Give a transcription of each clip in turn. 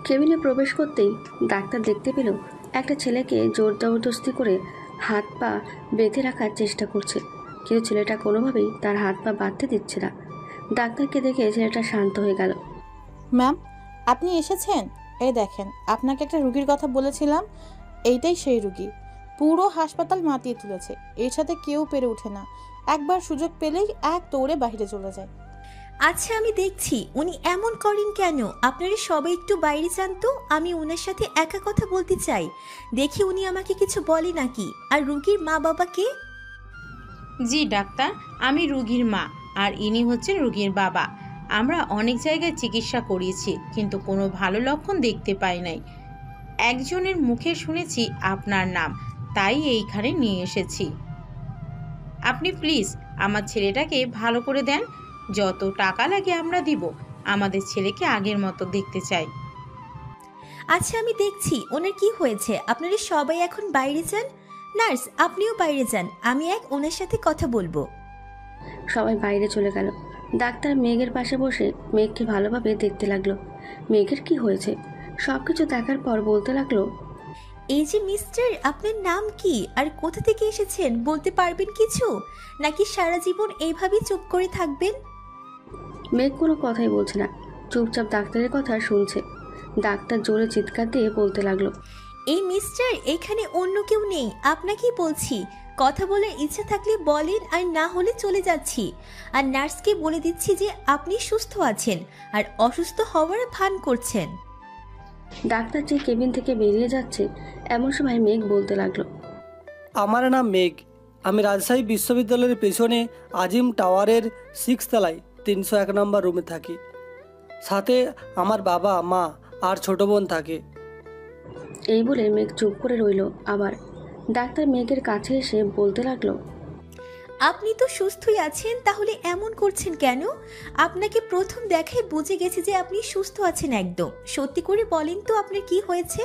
কেবিনে প্রবেশ করতেই ডাক্তার দেখতে পেল একটা ছেলেকে জোর জবরদস্তি করে হাত পা বেঁধে রাখার চেষ্টা করছে, কিন্তু ছেলেটা কোনোভাবেই তার হাত পা বাঁধতে দিচ্ছে না। ডাক্তারকে দেখে ছেলেটা শান্ত হয়ে গেল। ম্যাম, আপনি এসেছেন? এই দেখেন, আপনাকে একটা রুগীর কথা বলেছিলাম, এইটাই সেই রুগী। পুরো হাসপাতাল মাতিয়ে তুলেছে, এর সাথে কেউ পেরে ওঠে না। একবার সুযোগ পেলেই এক দৌড়ে বাইরে চলে যায়। আচ্ছা, আমি দেখছি উনি এমন করেন কেন। আপনারা সবাই একটু বাইরে যান তো, আমি ওনার সাথে একা কথা বলতে চাই। দেখি উনি আমাকে কিছু বলে নাকি। আর রুগীর মা বাবা কে? জি ডাক্তার, আমি রুগীর মা আর ইনি হচ্ছেন রুগীর বাবা। আমরা অনেক জায়গায় চিকিৎসা করিয়েছি, কিন্তু কোনো ভালো লক্ষণ দেখতে পাই নাই। একজনের মুখে শুনেছি আপনার নাম, তাই এইখানে নিয়ে এসেছি। আপনি প্লিজ আমার ছেলেটাকে ভালো করে দেন, যত টাকা লাগে আমরা দিব। আমাদের ছেলেকে আগের মতো দেখতে চাই। আচ্ছা, আমি দেখছি ওনার কি হয়েছে। আপনারা সবাই এখন বাইরে যান। নার্স, আপনিও বাইরে যান, আমি ওনার সাথে কথা বলবো। সবাই বাইরে চলে গেল। ডাক্তার মেঘের পাশে বসে মেঘকে ভালোভাবে দেখতে লাগলো। মেঘের কি হয়েছে সবকিছু দেখার পর বলতে লাগলো, এই যে মিস্টার, আপনার নাম কি আর কোথা থেকে এসেছেন বলতে পারবেন কিছু, নাকি সারা জীবন এইভাবেই চুপ করে থাকবেন? মেঘ কোনো কথাই বলছে না, চুপচাপ ডাক্তারের কথা শুনছে। ডাক্তার জোরে চিৎকার দিয়ে বলতে লাগলো, এই মিস্টার, এখানে অন্য কেউ নেই, আপনাকেই বলছি। কথা বলার ইচ্ছা থাকলে বলেন, আর না হলে চলে যাচ্ছি। আর নার্সকে বলে দিচ্ছি যে আপনি সুস্থ আছেন আর অসুস্থ হওয়ার ভান করছেন। ডাক্তার যে কেবিন থেকে বেরিয়ে যাচ্ছে এমন সময় মেঘ বলতে লাগলো, আমার নাম মেঘ, আমি রাজশাহী বিশ্ববিদ্যালয়ের পেছনে আজিম টাওয়ারের 6 তলায় 301 নম্বর রুমে থাকি। সাথে আমার বাবা মা আর ছোট বোন থাকে। এই বলে মেঘ চুপ করে রইল। আবার ডাক্তার মেঘের কাছে এসে বলতে লাগলো, আপনি তো সুস্থই আছেন, তাহলে এমন করছেন কেন? আপনাকে প্রথম দেখায় বুঝে গেছে যে আপনি সুস্থ আছেন একদম। সত্যি করে বলেন তো আপনার কি হয়েছে?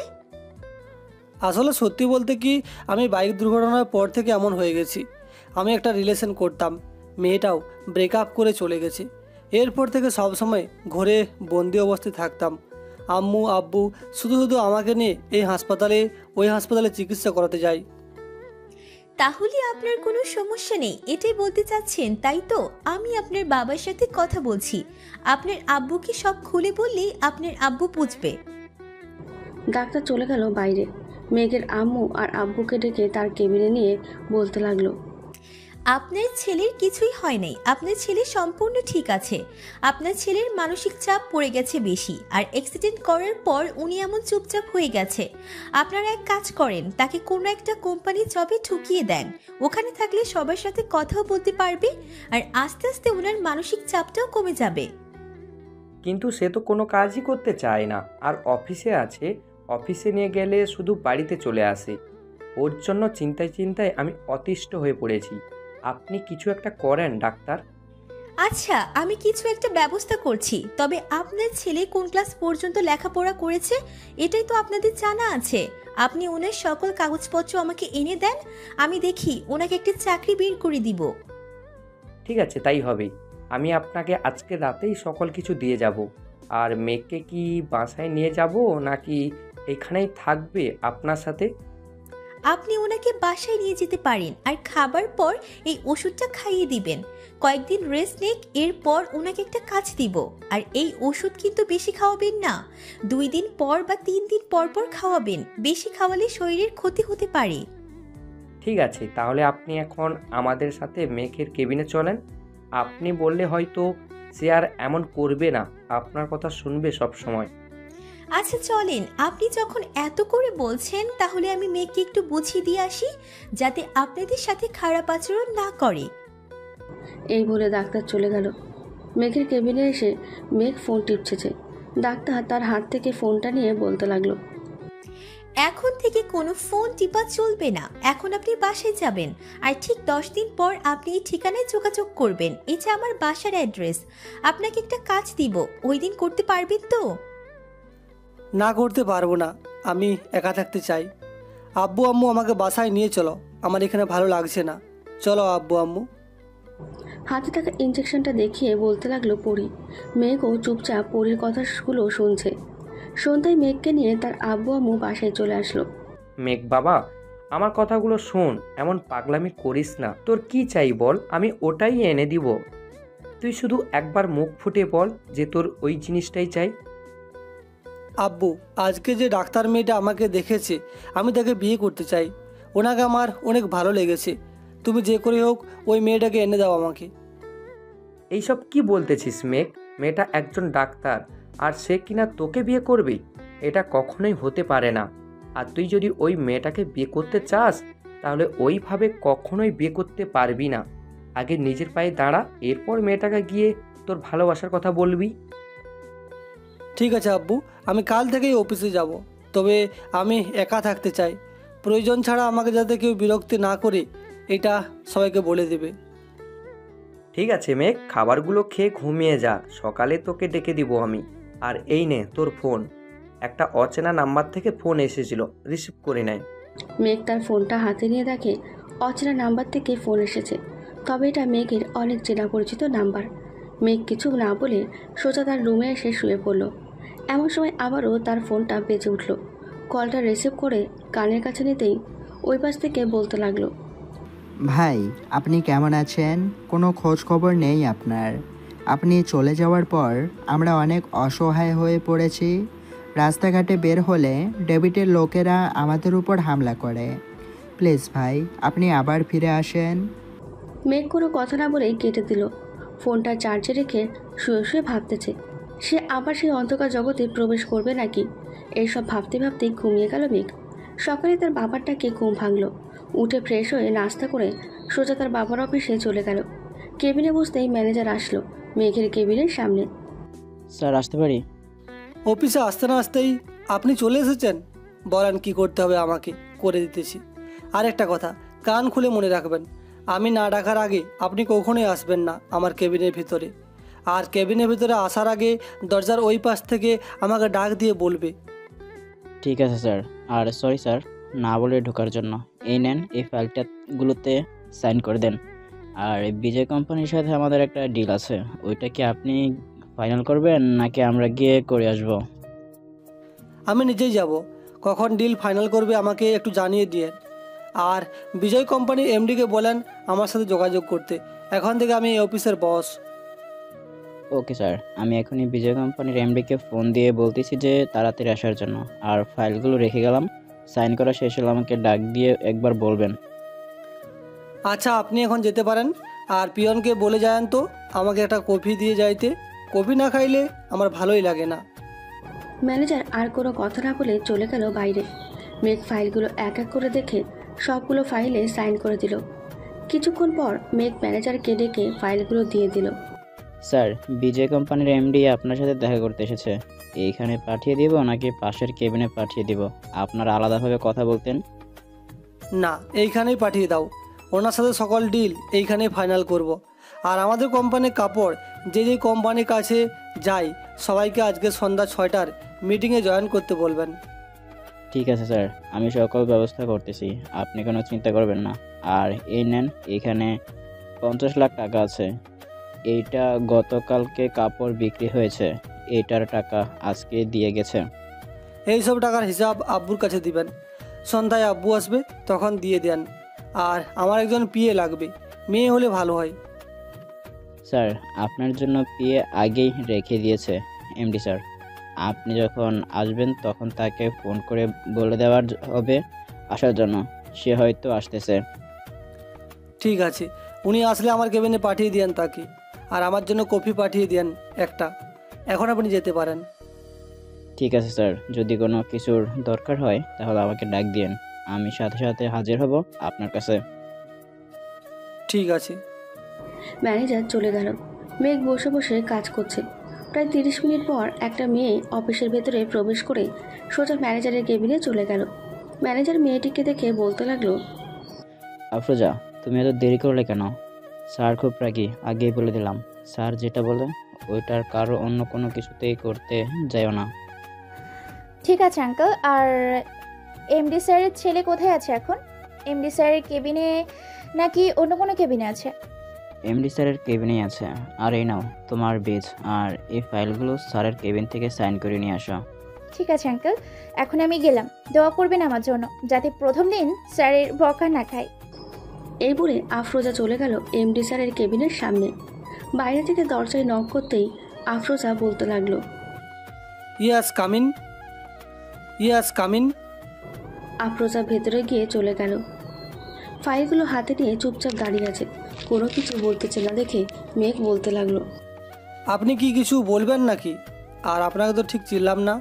আসলে সত্যি বলতে কি, আমি বাইক দুর্ঘটনার পর থেকে এমন হয়ে গেছি। আমি একটা রিলেশন করতাম, মেয়েটাও ব্রেকআপ করে চলে গেছে। এরপর থেকে সবসময় ঘরে বন্দি অবস্থায় থাকতাম। আম্মু আব্বু শুধু শুধু আমাকে নিয়ে এই হাসপাতালে ওই হাসপাতালে চিকিৎসা করাতে যায়। তাহলে আপনার কোনো সমস্যা নেই, এটাই বলতে চাচ্ছেন তাই তো? আমি আপনার বাবার সাথে কথা বলছি। আপনার আব্বুকে সব খুলে বললেই আপনার আব্বু বুঝবে। ডাক্তার চলে গেল বাইরে। মেঘের আম্মু আর আব্বুকে ডেকে তার কেবিনে নিয়ে বলতে লাগলো, আপনার ছেলের কিছুই হয় নাই, আপনার ছেলে সম্পূর্ণ ঠিক আছে। আপনার ছেলের মানসিক চাপ পড়ে গেছে বেশি, আর অ্যাক্সিডেন্ট করার পর উনি এমন চুপচাপ হয়ে গেছে। আপনারা এক কাজ করেন, তাকে কোনো একটা কোম্পানির জবে ঢুকিয়ে দেন। ওখানে থাকলে সবার সাথে কথাও বলতে পারবে, আর আস্তে আস্তে ওনার মানসিক চাপটাও কমে যাবে। কিন্তু সে তো কোনো কাজই করতে চায় না, আর অফিসে আছে, অফিসে নিয়ে গেলে শুধু বাড়িতে চলে আসে। ওর জন্য চিন্তায় চিন্তায় আমি অতিষ্ঠ হয়ে পড়েছি। আপনি কিছু একটা করেন ডাক্তার। আচ্ছা, আমি কিছু একটা ব্যবস্থা করছি। তবে আপনার ছেলে কোন ক্লাস পর্যন্ত লেখাপড়া করেছে এটাই তো আপনাদের জানা আছে। আপনি ওনার সকল কাগজপত্র আমাকে এনে দেন, আমি দেখি ওনাকে একটা চাকরি বের করে দিব। ঠিক আছে, তাই হবে। আমি আপনাকে আজকে রাতেই সকল কিছু দিয়ে যাব। আর মেয়েকে কি বাসায় নিয়ে যাব নাকি এখানেই থাকবে আপনার সাথে? আপনি ওনাকে বাসায় নিয়ে যেতে পারেন, আর খাবার পর এই ওষুধটা খাইয়ে দিবেন। কয়েকদিন রেস্ট নেক, এরপর ওনাকে একটা কাজ দিব। আর এই ওষুধ কিন্তু বেশি খাওয়াবেন না, 2 দিন পর বা 3 দিন পর পর খাওয়াবেন। বেশি খাওয়ালে শরীরের ক্ষতি হতে পারে। ঠিক আছে, তাহলে আপনি এখন আমাদের সাথে মেঘের কেবিনে চলেন। আপনি বললে হয়তো সে আর এমন করবে না, আপনার কথা শুনবে সব সময়। আচ্ছা চলেন, আপনি যখন এত করে বলছেন তাহলে আমি মেয়েকে একটু বুঝিয়ে দিয়ে আসি, যাতে আপনাদের সাথে খারাপ আচরণ না করে। এই বলে ডাক্তার চলে গেল। মেঘের কেবিনে এসে মেঘ ফোন টিপছে। ডাক্তার তার হাত থেকে ফোনটা নিয়ে বলতে লাগলো, এখন থেকে কোনো ফোন টিপা চলবে না। এখন আপনি বাসায় যাবেন, আর ঠিক 10 দিন পর আপনি এই ঠিকানায় যোগাযোগ করবেন। এটা আমার বাসার অ্যাড্রেস। আপনাকে একটা কাজ দিব, ওই দিন করতে পারবেন তো? না, করতে পারবো না, আমি একা থাকতে চাই। আব্বু আম্মু আমাকে বাসায় নিয়ে চলো, আমার এখানে ভালো লাগছে না। চলো আব্বু আম্মু। হাতে থাকা ইঞ্জেকশনটা দেখিয়ে বলতে লাগলো পরি। মেঘও চুপচাপ পরির কথাগুলো শুনছে। সন্ধ্যায় মেঘকে নিয়ে তার আব্বু আম্মু বাসায় চলে আসলো। মেঘ বাবা, আমার কথাগুলো শোন, এমন পাগলামি করিস না। তোর কি চাই বল, আমি ওটাই এনে দিব। তুই শুধু একবার মুখ ফুটে বল যে তোর ওই জিনিসটাই চাই। আব্বু, আজকে যে ডাক্তার মেয়েটা আমাকে দেখেছে, আমি তাকে বিয়ে করতে চাই। ওনাকে আমার অনেক ভালো লেগেছে। তুমি যে করে হোক ওই মেয়েটাকে এনে দাও আমাকে। এইসব কি বলতেছিস মেঘ? মেয়েটা একজন ডাক্তার, আর সে কিনা তোকে বিয়ে করবে? এটা কখনোই হতে পারে না। আর তুই যদি ওই মেয়েটাকে বিয়ে করতে চাস, তাহলে ওইভাবে কখনোই বিয়ে করতে পারবি না। আগে নিজের পায়ে দাঁড়া, এরপর মেয়েটাকে গিয়ে তোর ভালোবাসার কথা বলবি। ঠিক আছে আব্বু, আমি কাল থেকেই অফিসে যাব। তবে আমি একা থাকতে চাই। প্রয়োজন ছাড়া আমাকে যাতে কেউ বিরক্তি না করে, এটা সবাইকে বলে দেবে। ঠিক আছে মেঘ, খাবারগুলো খেয়ে ঘুমিয়ে যা, সকালে তোকে ডেকে দিব আমি। আর এই নে তোর ফোন। একটা অচেনা নাম্বার থেকে ফোন এসেছিল, রিসিভ করে নেয়। মেঘ তার ফোনটা হাতে নিয়ে দেখে অচেনা নাম্বার থেকে ফোন এসেছে। তবে এটা মেঘের অনেক চেনা পরিচিত নাম্বার। মেঘ কিছু না বলে সোজা তার রুমে এসে শুয়ে পড়ল। এমন সময় আবারও তার ফোনটা বেজে উঠল। কলটা রিসিভ করে কানের কাছে নিতেই ওই পাশ থেকে বলতে লাগলো, ভাই, আপনি কেমন আছেন? কোনো খোঁজ খবর নেই আপনার। আপনি চলে যাওয়ার পর আমরা অনেক অসহায় হয়ে পড়েছি। রাস্তাঘাটে বের হলে ডেভিডের লোকেরা আমাদের উপর হামলা করে। প্লিজ ভাই, আপনি আবার ফিরে আসেন। মেঘ কোনো কথা না বলেই কেটে দিল। ফোনটা চার্জে রেখে শুয়ে শুয়ে ভাবতেছে সে আবার সেই অন্ধকার জগতে প্রবেশ করবে নাকি। এইসব ভাবতে ভাবতেই ঘুমিয়ে গেল মেঘ। সকালে তার বাবার ডাকে ঘুম ভাঙল। উঠে ফ্রেশ হয়ে নাস্তা করে সোজা তার বাবার অফিসে চলে গেল। কেবিনে বসতেই ম্যানেজার আসলো মেঘের কেবিনের সামনে। স্যার, আসতে পারি? অফিসে আসতে না আসতেই আপনি চলে এসেছেন? বলেন কি করতে হবে, আমাকে করে দিতেছি। আর একটা কথা কান খুলে মনে রাখবেন, আমি না ডাকার আগে আপনি কখনোই আসবেন না আমার কেবিনের ভিতরে। আর কেবিনের ভিতরে আসার আগে দরজার ওই পাশ থেকে আমাকে ডাক দিয়ে বলবে। ঠিক আছে স্যার। আর সরি স্যার, না বলে ঢোকার জন্য। এই নেন, এই ফাইলটাগুলোতে সাইন করে দেন। আর বিজয় কোম্পানির সাথে আমাদের একটা ডিল আছে, ওইটা কি আপনি ফাইনাল করবেন নাকি আমরা গিয়ে করে আসব? আমি নিজেই যাব। কখন ডিল ফাইনাল করবে আমাকে একটু জানিয়ে দিয়ে। আর বিজয় কোম্পানির এমডিকে বলেন আমার সাথে যোগাযোগ করতে। এখন থেকে আমি এই অফিসের বস। ওকে স্যার, আমি এখনই বিজয় কোম্পানির এমডিকে ফোন দিয়ে বলতেছি যে তাড়াতাড়ি আসার জন্য। আর ফাইলগুলো রেখে গেলাম, সাইন করা শেষ হলে আমাকে ডাক দিয়ে একবার বলবেন। আচ্ছা, আপনি এখন যেতে পারেন। আর পিয়নকে বলে যান তো আমাকে একটা কফি দিয়ে যাইতে। কফি না খাইলে আমার ভালোই লাগে না। ম্যানেজার আর কোনো কথা না বলে চলে গেল বাইরে। মেঘ ফাইলগুলো এক এক করে দেখে সবগুলো ফাইলে সাইন করে দিল। কিছুক্ষণ পর মেঘ ম্যানেজারকে ডেকে ফাইলগুলো দিয়ে দিল। স্যার, বিজয় কোম্পানির এমডি আপনার সাথে দেখা করতে এসেছে। এইখানে পাঠিয়ে দিব নাকি পাশের কেবিনে পাঠিয়ে দিব? আপনারা আলাদাভাবে কথা বলতেন। না, এইখানেই পাঠিয়ে দাও। ওনার সাথে সকল ডিল এইখানেই ফাইনাল করব। আর আমাদের কোম্পানির কাপড় যে যে কোম্পানির কাছে যাই সবাইকে আজকে সন্ধ্যা 6টার মিটিংয়ে জয়েন করতে বলবেন। ঠিক আছে স্যার, আমি সকল ব্যবস্থা করতেছি, আপনি কোনো চিন্তা করবেন না। আর এই নেন, এখানে 50 লাখ টাকা আছে। এইটা গতকালকে কাপড় বিক্রি হয়েছে, এইটার টাকা আজকে দিয়ে গেছে। এই সব টাকার হিসাব আব্বুর কাছে দিবেন। সন্ধ্যায় আব্বু আসবে, তখন দিয়ে দেন। আর আমার একজন পিএ লাগবে, মেয়ে হলে ভালো হয়। স্যার, আপনার জন্য পিএ আগেই রেখে দিয়েছে এমডি স্যার। আপনি যখন আসবেন তখন তাকে ফোন করে বলে দেওয়ার হবে আসার জন্য। সে হয়তো আসতেছে। ঠিক আছে, উনি আসলে আমার কেবিনে পাঠিয়ে দেন তাকে। আর আমার জন্য কফি পাঠিয়ে দেন একটা। এখন আপনি যেতে পারেন। ঠিক আছে স্যার, যদি কোনো কিছুর দরকার হয় তাহলে আমাকে ডাক দিয়েন, আমি সাথে সাথে হাজির হব আপনার কাছে। ঠিক আছে। ম্যানেজার চলে গেল। মেঘ বসে বসে কাজ করছে। প্রায় 30 মিনিট পর একটা মেয়ে অফিসের ভেতরে প্রবেশ করে সোজা ম্যানেজারের কেবিনে চলে গেল। ম্যানেজার মেয়েটিকে দেখে বলতে লাগলো, আফরোজা, তুমি এত দেরি করলে কেন? স্যার খুব রাগী, আগেই বলে দিলাম। স্যার যেটা বলে ওইটার কারো অন্য কোনো কিছুতেই করতে যাইও না। ঠিক আছে আঙ্কেল। আর এমডি স্যারের ছেলে কোথায় আছে এখন? এমডি স্যারের কেবিনে নাকি অন্য কোনো কেবিনে আছে? এমডি স্যারের কেবিনেই আছে। আর এই নাও তোমার বেজ, আর এই ফাইলগুলো স্যারের কেবিন থেকে সাইন করে নিয়ে আসো। ঠিক আছে আঙ্কেল, এখন আমি গেলাম। দোয়া করবেন আমার জন্য, যাতে প্রথম দিন স্যারের বকা না খাই। এই বলে আফরোজা চলে গেল এমডি স্যারের কেবিনের সামনে। বাইরে থেকে দরজায় নক করতেই আফরোজা বলতে লাগলো, yes come in, yes come in. Afroza ভেতরে গিয়ে চলে গেল। ফাইলগুলো হাতে নিয়ে চুপচাপ দাঁড়িয়ে আছে, কোনো কিছু বলতেছে না দেখে মেঘ বলতে লাগলো, আপনি কি কিছু বলবেন নাকি? আর আপনাকে তো ঠিক চিনলাম না,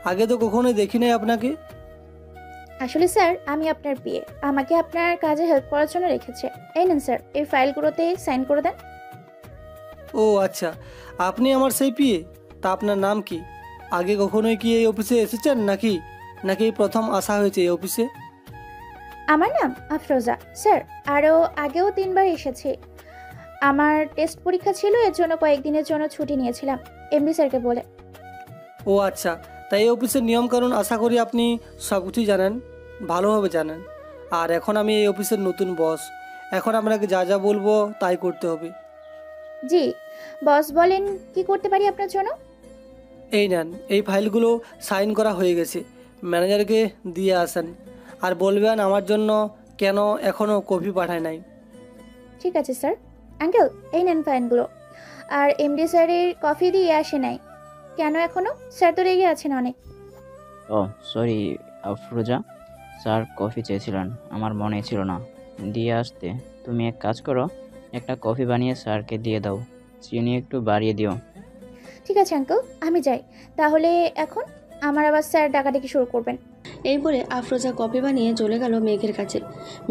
আগে তো কখনোই দেখি নাই আপনাকে। আসলে স্যার, আমি আপনার বিয়ে, আমাকে আপনার কাজে হেল্প করার জন্য রেখেছে। এই নেন স্যার, এই ফাইলগুলোতে সাইন করে দেন। ও আচ্ছা, আপনি আমার সেই পিএ। তা আপনার নাম কি? আগে কখনোই কি এই অফিসে এসেছেন নাকি নাকি এই প্রথম আসা হয়েছে এই অফিসে? আমার নাম আফরোজা স্যার, আরও আগেও 3 বার এসেছি। আমার টেস্ট পরীক্ষা ছিল, এর জন্য কয়েকদিনের জন্য ছুটি নিয়েছিলাম এমডি স্যারকে বলে। ও আচ্ছা, তাই এই অফিসের নিয়মকানুন আশা করি আপনি সব কিছুই জানেন, ভালোভাবে জানেন। আর এখন আমি এই অফিসের নতুন বস, এখন আপনাকে যা যা বলবো তাই করতে হবে। জি বস, বলেন কি করতে পারি আপনার জন্য? এই নেন, এই ফাইলগুলো সাইন করা হয়ে গেছে, ম্যানেজারকে দিয়ে আসেন। আর বলবেন আমার জন্য কেন এখনও কপি পাঠায় নাই। ঠিক আছে স্যার। আঙ্কেল, এই নেন ফাইনগুলো। আর এমডি স্যারের কফি দিয়ে আসে নাই কেন এখনো? স্যার তো রেগে আছেন অনেক। ও সরি আফরোজা, স্যার কফি চেয়েছিলেন, আমার মনে ছিল না দিয়ে আসতে। তুমি এক কাজ করো, একটা কফি বানিয়ে স্যারকে দিয়ে দাও, চিনি একটু বাড়িয়ে দিও। ঠিক আছে আঙ্কেল, আমি যাই তাহলে। এখন আমার আবার স্যার ডাকাডাকি শুরু করবেন। এই বলে আফরোজা কফি বানিয়ে চলে গেল মেঘের কাছে।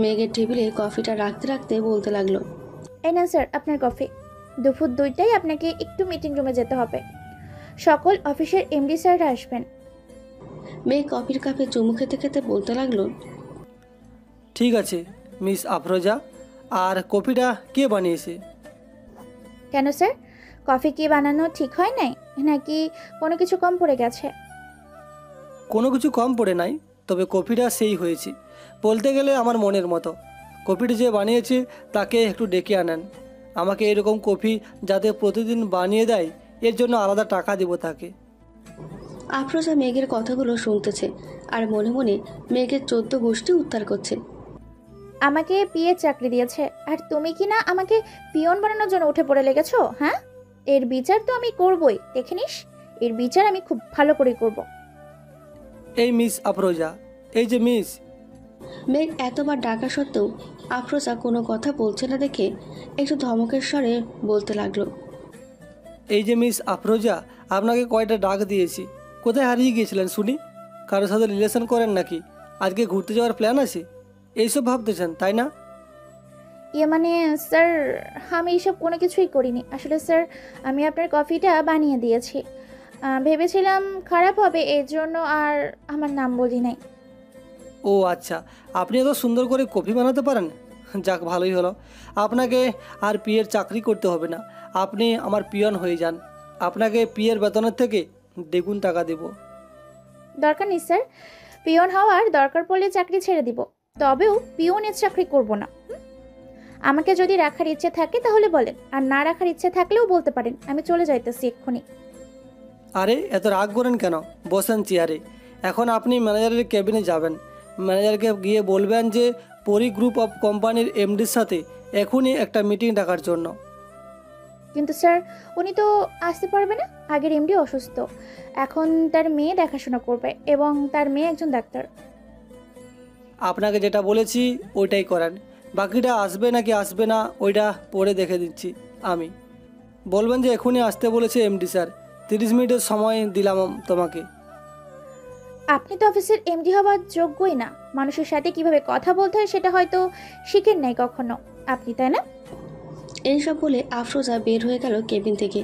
মেঘের টেবিলে কফিটা রাখতে রাখতে বলতে লাগলো, এই নেন স্যার আপনার কফি। দুপুর 2টায় আপনাকে একটু মিটিং রুমে যেতে হবে, সকল অফিসের এমডি স্যাররা আসবেন। মেঘ কফির কাপে চুমু খেতে খেতে বলতে লাগলো, ঠিক আছে মিস আফরোজা, আর কফিটা কে বানিয়েছে? কেন স্যার, কফি কি বানানো ঠিক হয় নাই, নাকি কোনো কিছু কম পড়ে গেছে? কোনো কিছু কম পড়ে নাই, তবে কফিটা সেই হয়েছে, বলতে গেলে আমার মনের মতো। কফিটা যে বানিয়েছে তাকে একটু ডেকে আনেন। আমাকে এরকম কফি যাতে প্রতিদিন বানিয়ে দেয়, এর জন্য আলাদা টাকা দেবো তাকে। আফরোজা মেঘের কথাগুলো শুনতেছে আর মনে মনে মেঘের 14 গোষ্ঠী উদ্ধার করছে। আমাকে পিএ চাকরি দিয়েছে, আর তুমি কি না আমাকে পিয়ন বানানোর জন্য উঠে পড়ে লেগেছো? হ্যাঁ, এর বিচার তো আমি করবই, দেখে নিস। এর বিচার আমি খুব ভালো করে করব। এই মিস আফরোজা, এই যে মিস। মেঘ এতবার ডাকা সত্ত্বেও আফরোজা কোনো কথা বলছে না দেখে একটু ধমকের স্বরে বলতে লাগলো, এই যে মিস আফরোজা, আপনাকে কয়টা ডাক দিয়েছি, কোথায় হারিয়ে গিয়েছিলেন শুনি? কারোর সাথে রিলেশন করেন নাকি? আজকে ঘুরতে যাওয়ার প্ল্যান আছে, এইসব ভাবতেছেন তাই না? ইয়ে মানে স্যার, আমি এইসব কোনো কিছুই করিনি। আসলে স্যার, আমি আপনার কফিটা বানিয়ে দিয়েছি, ভেবেছিলাম খারাপ হবে, এর জন্য আর আমার নাম বলি নাই। ও আচ্ছা, আপনি এত সুন্দর করে কফি বানাতে পারেন? যাক, ভালোই হলো। আপনাকে আর পিএর চাকরি করতে হবে না, আপনি আমার পিয়ন হয়ে যান। আপনাকে পিএর বেতনের থেকে দ্বিগুণ টাকা দেব। দরকার নেই স্যার, পিয়ন হওয়ার দরকার পড়লে চাকরি ছেড়ে দিব, তবেও পিয়নের চাকরি করব না। আমাকে যদি রাখার ইচ্ছে থাকে তাহলে বলেন, আর না রাখার ইচ্ছে থাকলেও বলতে পারেন, আমি চলে যাইতেছি এক্ষুনি। আরে এত রাগ করেন কেন? বসেন চেয়ারে। এখন আপনি ম্যানেজারের কেবিনে যাবেন, ম্যানেজারকে গিয়ে বলবেন যে পরি গ্রুপ অফ কোম্পানির এমডির সাথে এখনই একটা মিটিং ডাকার জন্য। কিন্তু স্যার, উনি তো আসতে পারবে না, আগের এমডি অসুস্থ, এখন তার মেয়ে দেখাশোনা করবে, এবং তার মেয়ে একজন ডাক্তার। আপনাকে যেটা বলেছি ওইটাই করেন, বাকিটা আসবে নাকি আসবে না ওইটা পরে দেখে দিচ্ছি আমি। বলবেন যে এখনই আসতে বলেছে এমডি স্যার, 30 মিনিটের সময় দিলাম তোমাকে। আপনি তো অফিসের এমডি হওয়ার যোগ্যই না, মানুষের সাথে কিভাবে কথা বলতে হয় সেটা হয়তো শিখেন নাই কখনো আপনি, তাই না? এইসব বলে আফরোজা বের হয়ে গেল কেবিন থেকে।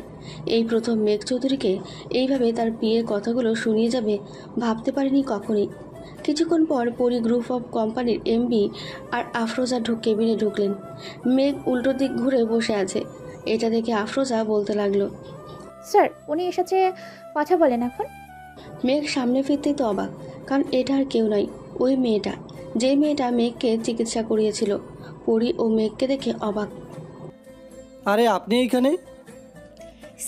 এই প্রথম মেঘ চৌধুরীকে এইভাবে তার বিয়ের কথাগুলো শুনিয়ে যাবে ভাবতে পারেনি কখনই। কিছুক্ষণ পর পরি গ্রুপ অফ কোম্পানির এমডি আর আফরোজা কেবিনে ঢুকলেন। মেঘ উল্টো দিক ঘুরে বসে আছে, এটা দেখে আফরোজা বলতে লাগলো, স্যার, উনি এসেছে, কথা বলেন এখন। মেঘ সামনে ফিরতেই তো অবাক, কারণ এটা আর কেউ নয়, ওই মেয়েটা, যে মেয়েটা মেঘকে চিকিৎসা করিয়েছিল। পরি ও মেঘকে দেখে অবাক। আরে আপনি এইখানে?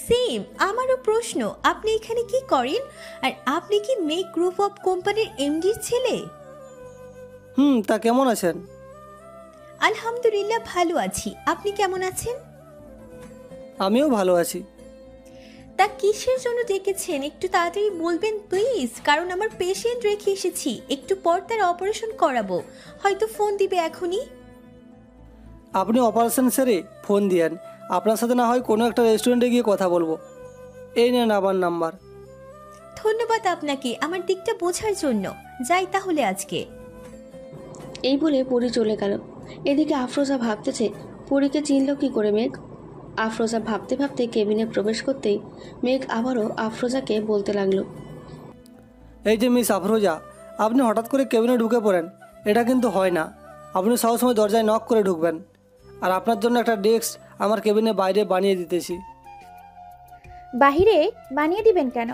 সেম, আমারও প্রশ্ন, আপনি এখানে কি করেন? আর আপনি কি মেক গ্রুপ অফ কোম্পানির এমডির ছেলে? তা কেমন আছেন? আলহামদুলিল্লাহ ভালো আছি, আপনি কেমন আছেন? আমিও ভালো আছি। তা কিসের জন্য ডেকেছেন একটু তাড়াতাড়ি বলবেন প্লিজ, কারণ আমার পেশেন্ট রেখে এসেছি, একটু পর তার অপারেশন করাবো, হয়তো ফোন দিবে এখনই। আপনি অপারেশন সেরে ফোন দিয়েন, আপনার সাথে না হয় কোনো একটা রেস্টুরেন্টে গিয়ে কথা বলবো। এই নেন আমার নাম্বার। ধন্যবাদ আপনাকে আমার দিকটা বোঝার জন্য, যাই তাহলে আজকে। এই বলে পরি চলে গেল। এদিকে আফরোজা ভাবতেছে পরীকে চিনল কি করে মেঘ। আফরোজা ভাবতে ভাবতে কেবিনে প্রবেশ করতেই মেঘ আবারও আফরোজাকে বলতে লাগলো, এই যে মিস আফরোজা, আপনি হঠাৎ করে কেবিনে ঢুকে পড়েন, এটা কিন্তু হয় না। আপনি সবসময় দরজায় নক করে ঢুকবেন। আর আপনার জন্য একটা ডেস্ক আমার কেবিনে বাইরে বানিয়ে দিতেছি। বাহিরে বানিয়ে দিবেন কেন?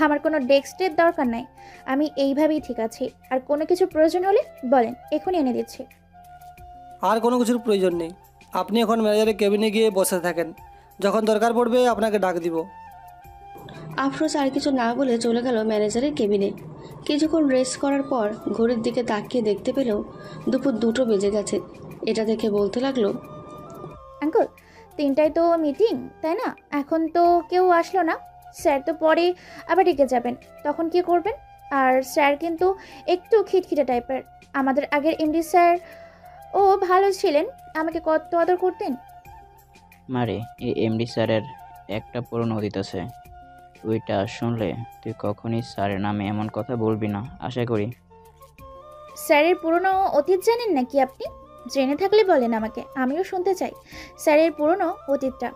আমার কোনো ডেস্কের দরকার নাই, আমি এইভাবেই ঠিক আছি। আর কোনো কিছু প্রয়োজন হলে বলেন, এখনই এনে দিচ্ছি। আর কোনো কিছুর প্রয়োজন নেই, আপনি এখন ম্যানেজারের কেবিনে গিয়ে বসে থাকেন, যখন দরকার পড়বে আপনাকে ডাক দিব। আফরোজ আর কিছু না বলে চলে গেল ম্যানেজারের কেবিনে। কিছুক্ষণ রেস্ট করার পর ঘড়ির দিকে তাকিয়ে দেখতে পেল দুপুর 2টো বেজে গেছে। এটা দেখে বলতে লাগলো, আঙ্কল, 3টায় তো মিটিং, তাই না? এখন তো কেউ আসলো না, স্যার তো পরে আবার ডেকে যাবেন, তখন কি করবেন? আর স্যার কিন্তু একটু খিটখিটে টাইপের। আমাদের আগের এমডি স্যার ও ভালো ছিলেন, আমাকে কত আদর করতেন। মারে, এই এমডি স্যারের একটা পুরনো অতীত আছে, ওইটা শুনলে তুই কখনই স্যারের নামে এমন কথা বলবি না আশা করি। স্যারের পুরনো অতীত জানেন নাকি আপনি? জেনে থাকলে বলেন আমাকে, আমিও শুনতে চাই স্যারের পুরনো অতীতটা।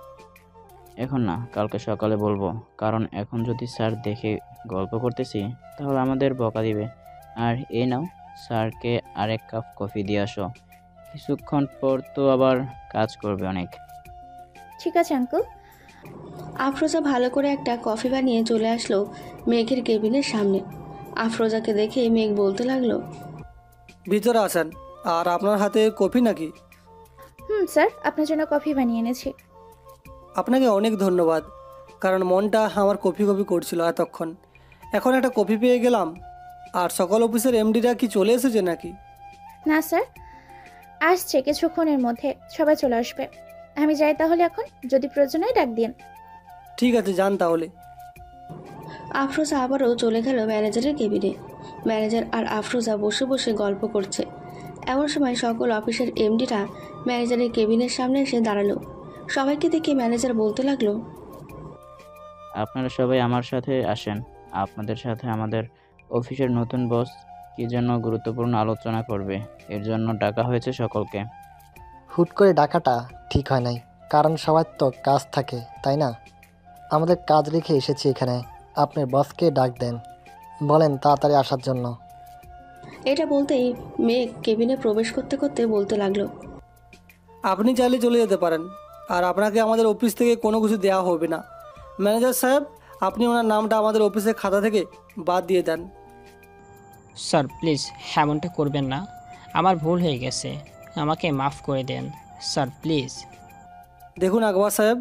এখন না, কালকে সকালে বলবো, কারণ এখন যদি স্যার দেখে গল্প করতেছি তাহলে আমাদের বকা দিবে। আর এই নাও, স্যারকে আরেক কাপ কফি দিয়ে আসো, কিছুক্ষণ পর তো আবার কাজ করবে অনেক। ঠিক আছে আঙ্কল। আফরোজা ভালো করে একটা কফি বানিয়ে চলে আসলো মেঘের কেবিনের সামনে। আফরোজাকে দেখে মেঘ বলতে লাগলো, ভিতরে আসেন। আর আপনার হাতে কফি নাকি? স্যার, আপনার জন্য কফি বানিয়ে এনেছি। আপনাকে অনেক ধন্যবাদ, কারণ মনটা আমার কফি কফি করছিল এতক্ষণ। এখন একটা কফি পেয়ে গেলাম। আর সকল অফিসের এমডিরা কি চলে এসেছে নাকি? না স্যার, আসছে কিছুক্ষণের মধ্যে, সবাই চলে আসবে। আমি যাই তাহলে এখন, যদি প্রয়োজন হয় ডাক দিন। ঠিক আছে, যান তাহলে। আফরোজা আবারও চলে গেল ম্যানেজারের কেবিনে। ম্যানেজার আর আফরোজা বসে বসে গল্প করছে। এমন সময় সকল অফিসের এমডিরা ম্যানেজারের কেবিনের সামনে এসে দাঁড়ালো। সবাইকে দেখে ম্যানেজার বলতে লাগলো, আপনারা সবাই আমার সাথে আসেন, আপনাদের সাথে আমাদের অফিসের নতুন বস কি জন্য গুরুত্বপূর্ণ আলোচনা করবে, এর জন্য ডাকা হয়েছে সকলকে। হুট করে ডাকাটা ঠিক হয় নাই, কারণ সবার তো কাজ থাকে, তাই না? আমাদের কাজ রেখে এসেছি এখানে, আপনার বসকে ডাক দেন, বলেন তাড়াতাড়ি আসার জন্য। এটা বলতেই মেঘ কেবিনে প্রবেশ করতে করতে বলতে লাগলো, আপনি চাইলে চলে যেতে পারেন, আর আপনাকে আমাদের অফিস থেকে কোনো কিছু দেওয়া হবে না। ম্যানেজার সাহেব, আপনি ওনার নামটা আমাদের অফিসের খাতা থেকে বাদ দিয়ে দেন। স্যার প্লিজ এমনটা করবেন না, আমার ভুল হয়ে গেছে, আমাকে মাফ করে দেন স্যার প্লিজ। দেখুন আকবর সাহেব,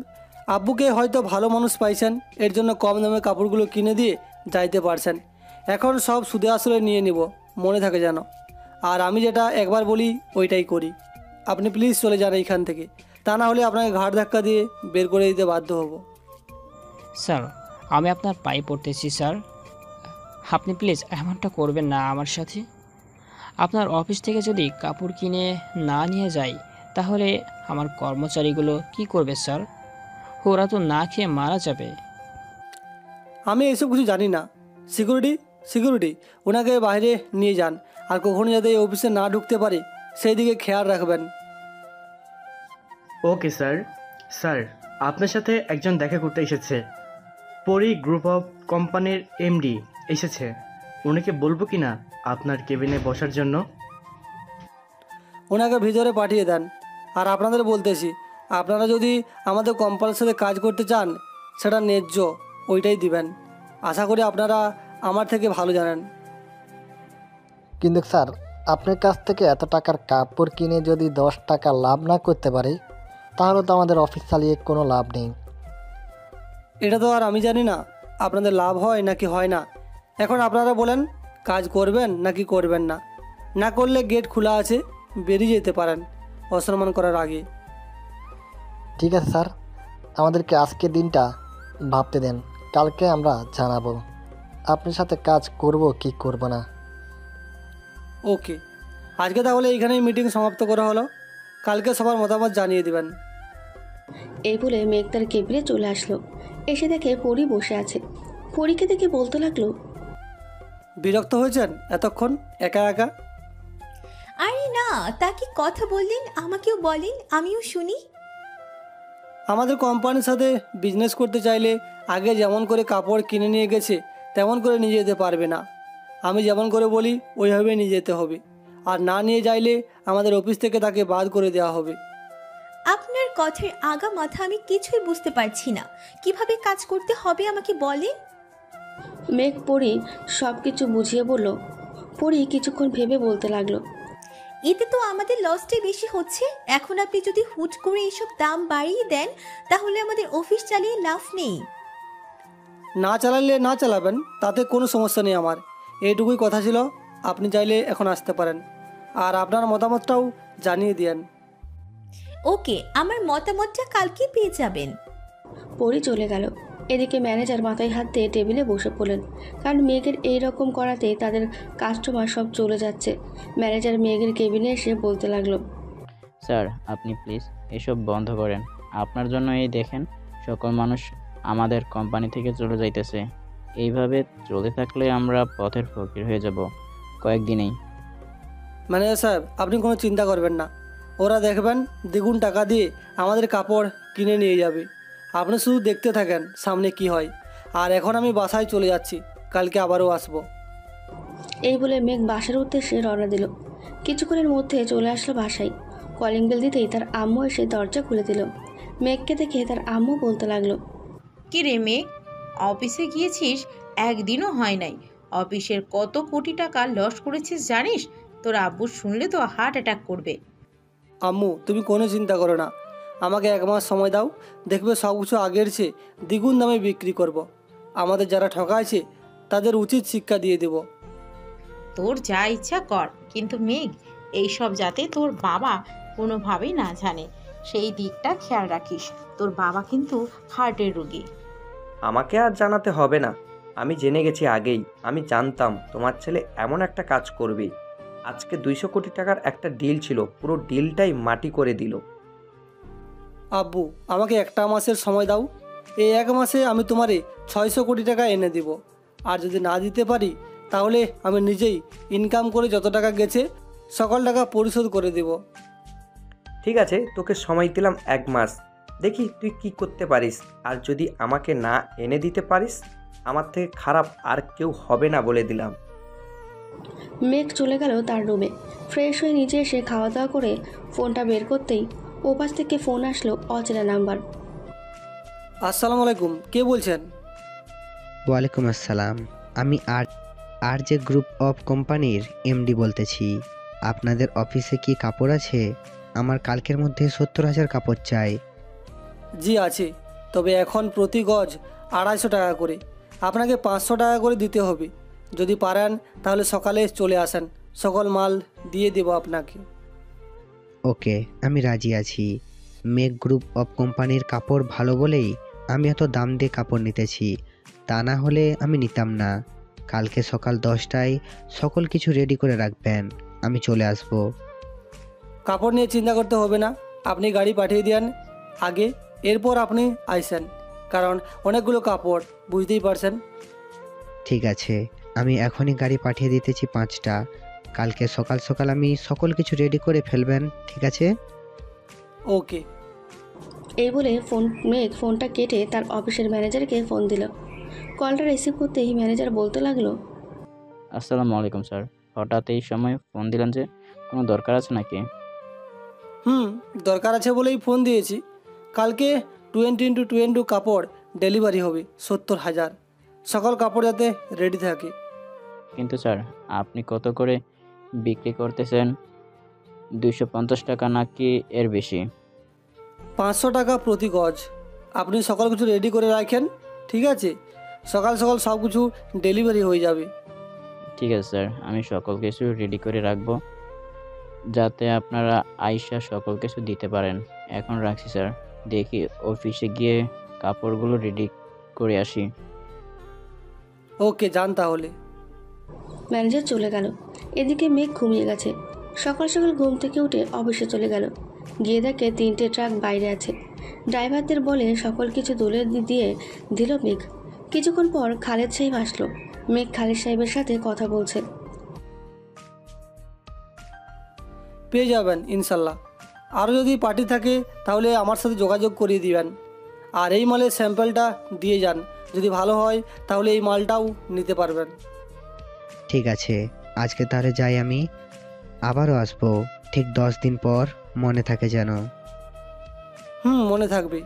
আব্বুকে হয়তো ভালো মানুষ পাইছেন, এর জন্য কম দামে কাপড়গুলো কিনে দিয়ে যাইতে পারছেন। এখন সব সুদে আসলে নিয়ে নিব, মনে থাকে যেন। আর আমি যেটা একবার বলি ওইটাই করি। আপনি প্লিজ চলে যান এইখান থেকে, তা না হলে আপনাকে ঘাড় ধাক্কা দিয়ে বের করে দিতে বাধ্য হব। স্যার, আমি আপনার পায়ে পড়তেছি স্যার, আপনি প্লিজ এমনটা করবেন না আমার সাথে। আপনার অফিস থেকে যদি কাপড় কিনে না নিয়ে যাই তাহলে আমার কর্মচারীগুলো কি করবে স্যার? ওরা তো না খেয়ে মারা যাবে। আমি এসব কিছু জানি না। সিকিউরিটি ওনাকে বাইরে নিয়ে যান, আর কখনো যাতে এই অফিসে না ঢুকতে পারে সেই দিকে খেয়াল রাখবেন। Okay sir. স্যার, আপনার সাথে একজন দেখা করতে এসেছে, পরি গ্রুপ অফ কোম্পানির এমডি এসেছে। ওনাকে বলবো কি না আপনার কেবিনে বসার জন্য? ওনাকে ভিতরে পাঠিয়ে দেন। আর আপনাদের বলতেছি, আপনারা যদি আমাদের কোম্পানির সাথে কাজ করতে চান, সেটা ন্যায্য ওইটাই দিবেন। আশা করি আপনারা আমার থেকে ভালো জানেন। কিন্তু স্যার, আপনার কাছ থেকে এত টাকার কাপড় কিনে যদি 10 টাকা লাভ না করতে পারি, তাহলে তো আমাদের অফিস চালিয়ে কোনো লাভ নেই। এটা তো আর আমি জানি না আপনাদের লাভ হয় নাকি হয় না। এখন আপনারা বলেন, কাজ করবেন নাকি করবেন না। না করলে গেট খোলা আছে, বেরিয়ে যেতে পারেন অসম্মান করার আগে। ঠিক আছে স্যার, আমাদেরকে আজকের দিনটা ভাবতে দেন, কালকে আমরা জানাবো আপনার সাথে কাজ করব কি করব না। ওকে, আজকে তাহলে এইখানেই মিটিং সমাপ্ত করা হলো। কালকে সবার মতামত জানিয়ে দেবেন। এই বলে মেঘ তার কেবিনে চলে আসলো। এসে দেখে পরি বসে আছে। পরীকে দেখে বলতে লাগলো, বিরক্ত হয়েছেন এতক্ষণ একা একা? আরে না, তা কি কথা বললেন, আমাকেও বলেন, আমিও শুনি। আমাদের কোম্পানির সাথে বিজনেস করতে চাইলে আগে যেমন করে কাপড় কিনে নিয়ে গেছে তেমন করে নিয়ে যেতে পারবে না। আমি যেমন করে বলি ওইভাবে নিয়ে যেতে হবে, আর না নিয়ে যাইলে আমাদের অফিস থেকে তাকে বাদ করে দেওয়া হবে। আপনার কথার আগা মাথা আমি কিছুই বুঝতে পারছি না। কিভাবে কাজ করতে হবে আমাকে বলেন। মেঘ পরি সব কিছু বুঝিয়ে বলল। পরি কিছুক্ষণ ভেবে বলতে লাগলো, এতে তো আমাদের লসটাই বেশি হচ্ছে। এখন আপনি যদি হুট করে এইসব দাম বাড়িয়ে দেন তাহলে আমাদের অফিস চালিয়ে লাভ নেই। না চালালে না চালাবেন, তাতে কোনো সমস্যা নেই আমার। এইটুকুই কথা ছিল। আপনি চাইলে এখন আসতে পারেন, আর আপনার মতামতটাও জানিয়ে দিয়েন। ওকে, আমার মতামতটা কালকে পেয়ে যাবেন। পরি চলে গেল। এদিকে ম্যানেজার মাথায় হাত দিয়ে টেবিলে বসে পড়লেন, কারণ মেঘের এই রকম করাতে তাদের কাস্টমার সব চলে যাচ্ছে। ম্যানেজার মেঘের কেবিনে এসে বলতে লাগলো, স্যার আপনি প্লিজ এসব বন্ধ করেন। আপনার জন্য এই দেখেন সকল মানুষ আমাদের কোম্পানি থেকে চলে যাইতেছে। এইভাবে চলতে থাকলে আমরা পথের ফকির হয়ে যাব কয়েকদিনেই। ম্যানেজার সাহেব, আপনি কোনো চিন্তা করবেন না। ওরা দেখবেন দ্বিগুণ টাকা দিয়ে আমাদের কাপড় কিনে নিয়ে যাবে। আপনি শুধু দেখতে থাকেন সামনে কি হয়। আর এখন আমি বাসায় চলে যাচ্ছি, কালকে আবারও আসবো। এই বলে মেঘ বাসার উদ্দেশ্যে রওনা দিল। কিছুক্ষণের মধ্যে চলে আসলো বাসায়। কলিং বেল দিতেই তার আম্মু এসে দরজা খুলে দিল। মেঘকে দেখে তার আম্মু বলতে লাগলো, কি রে মেঘ, অফিসে গিয়েছিস, একদিনও হয় নাই। অফিসের কত কোটি টাকা লস করেছিস জানিস? তোর আব্বু শুনলে তো হার্ট অ্যাটাক করবে। আম্মু, তুমি কোনো চিন্তা করো না। আমাকে 1 মাস সময় দাও, দেখবে সব কিছু আগের চেয়ে দ্বিগুণ দামে বিক্রি করব। আমাদের যারা ঠকাইছে তাদের উচিত শিক্ষা দিয়ে দেব। তোর যা ইচ্ছা কর, কিন্তু মেঘ, এইসব যাতে তোর বাবা কোনোভাবেই না জানে, সেই দিকটা খেয়াল রাখিস। তোর বাবা কিন্তু হার্টের রোগী। আমাকে আর জানাতে হবে না, আমি জেনে গেছি আগেই। আমি জানতাম তোমার ছেলে এমন একটা কাজ করবে। আজকে 200 কোটি টাকার একটা ডিল ছিল, পুরো ডিলটাই মাটি করে দিল। আব্বু, আমাকে 1 মাসের সময় দাও। এই 1 মাসে আমি তোমারে 600 কোটি টাকা এনে দেব। আর যদি না দিতে পারি তাহলে আমি নিজেই ইনকাম করে যত টাকা গেছে সকল টাকা পরিশোধ করে দেব। ঠিক আছে, তোকে সময় দিলাম 1 মাস, দেখি তুই কি করতে পারিস। আর যদি আমাকে না এনে দিতে পারিস, আমার থেকে খারাপ আর কেউ হবে না বলে দিলাম। মেঘ চলে গেল তার রুমে। ফ্রেশ হয়ে নিজে এসে খাওয়া দাওয়া করে ফোনটা বের করতেই ওপাশ থেকে ফোন আসলো অচেনা নাম্বার। আসসালামু আলাইকুম, কে বলছেন? ওয়ালাইকুম আসসালাম, আমি আর যে গ্রুপ অফ কোম্পানির এমডি বলতেছি। আপনাদের অফিসে কি কাপড় আছে? আমার কালকের মধ্যে 70,000 কাপড় চাই। জি আছে, তবে এখন প্রতি গজ 250 টাকা করে। আপনাকে 500 টাকা করে দিতে হবে। যদি পারেন তাহলে সকালে চলে আসেন, সকল মাল দিয়ে দেব আপনাকে। ওকে, আমি রাজি আছি। মেক গ্রুপ অফ কোম্পানির কাপড় ভালো বলেই আমি এত দাম দিয়ে কাপড় নিতেছি, তা না হলে আমি নিতাম না। কালকে সকাল 10টায় সকল কিছু রেডি করে রাখবেন, আমি চলে আসব। কাপড় নিয়ে চিন্তা করতে হবে না, আপনি গাড়ি পাঠিয়ে দেন আগে, এরপর আপনি আইসেন, কারণ অনেকগুলো কাপড়, বুঝতেই পারছেন। ঠিক আছে, আমি এখনই গাড়ি পাঠিয়ে দিতেছি 5টা। কালকে সকাল সকাল আমি সকল কিছু রেডি করে ফেলবেন, ঠিক আছে? ওকে। এই বলে মেঘ ফোনটা কেটে তার অফিসের ম্যানেজারকে ফোন দিল। কলটা রিসিভ করতেই ম্যানেজার বলতে লাগলো, আসসালামু আলাইকুম স্যার, হঠাৎ এই সময় ফোন দিলেন যে, কোনো দরকার আছে নাকি? দরকার আছে বলেই ফোন দিয়েছি। কালকে 20x20 কাপড় ডেলিভারি হবে 70,000। সকল কাপড় যাতে রেডি থাকে। কিন্তু স্যার, আপনি কত করে বিক্রি করতেছেন? 250 টাকা নাকি এর বেশি? 500 টাকা প্রতি গজ। আপনি সকাল কিছু রেডি করে রাখেন, ঠিক আছে? সকাল সকাল সব কিছু ডেলিভারি হয়ে যাবে। ঠিক আছে স্যার, আমি সকল কিছু রেডি করে রাখবো যাতে আপনারা আইসা সকল কিছু দিতে পারেন। এখন রাখছি স্যার, দেখি অফিসে গিয়ে কাপড়গুলো রেডি করে আসি। ওকে, যান তাহলে। ম্যানেজার চলে গেল। এদিকে মেঘ ঘুমিয়ে গেছে। সকাল সকাল ঘুম থেকে উঠে অফিসে চলে গেল। গিয়ে দেখে 3টে ট্রাক বাইরে আছে। ড্রাইভারদের বলে সকল কিছু তুলে দিয়ে দিল মেঘ। কিছুক্ষণ পর খালেদ সাহেব আসলো। মেঘ খালেদ সাহেবের সাথে কথা বলছে। পেয়ে যাবেন ইনশাল্লাহ। আরও যদি পার্টি থাকে তাহলে আমার সাথে যোগাযোগ করিয়ে দিবেন। আর এই মালের স্যাম্পলটা দিয়ে যান, যদি ভালো হয় তাহলে এই মালটাও নিতে পারবেন। ঠিক আছে, আজকে তাহলে যাই আমি, আবারও আসবো ঠিক 10 দিন পর, মনে থাকে যেন। মনে থাকবে।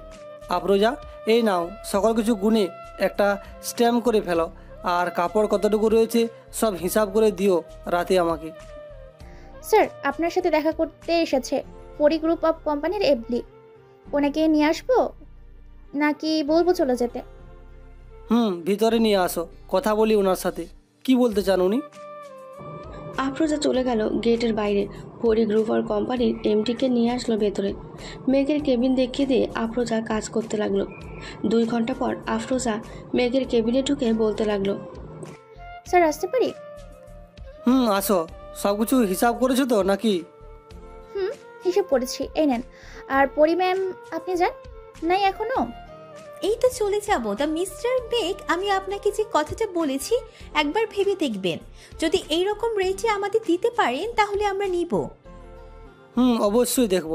আফরোজা, এই নাও সকল কিছু গুনে একটা স্ট্যাম্প করে ফেলো, আর কাপড় কতটুকু রয়েছে সব হিসাব করে দিও রাতে আমাকে। স্যার, আপনার সাথে দেখা করতে এসেছে পরি গ্রুপ অফ কোম্পানির এমডি। ওনাকে নিয়ে আসবো নাকি বলবো চলে যেতে? ভিতরে নিয়ে আসো, কথা বলি ওনার সাথে। কি বলতে চান উনি? আফরোজা চলে গেল গেটের বাইরে। পরি গ্রুপ অফ কোম্পানির এমডিকে নিয়ে আসলো ভেতরে। মেঘের কেবিন দেখিয়ে দিয়ে আফরোজা কাজ করতে লাগলো। 2 ঘন্টা পর আফরোজা মেঘের কেবিনে ঢুকে বলতে লাগলো, স্যার আসতে পারি? আসো। সব কিছু হিসাব করেছো তো নাকি? হিসেব করেছি, এই নেন। আর পরি ম্যাম, আপনি যান নাই এখনো? এই তো চলে যাব। তা মিস্টার মেঘ, আমি আপনাকে যে কথাটা বলেছি একবার ভেবে দেখবেন। যদি এই রকম রেটে আমাদের দিতে পারেন তাহলে আমরা নিব। অবশ্যই দেখব।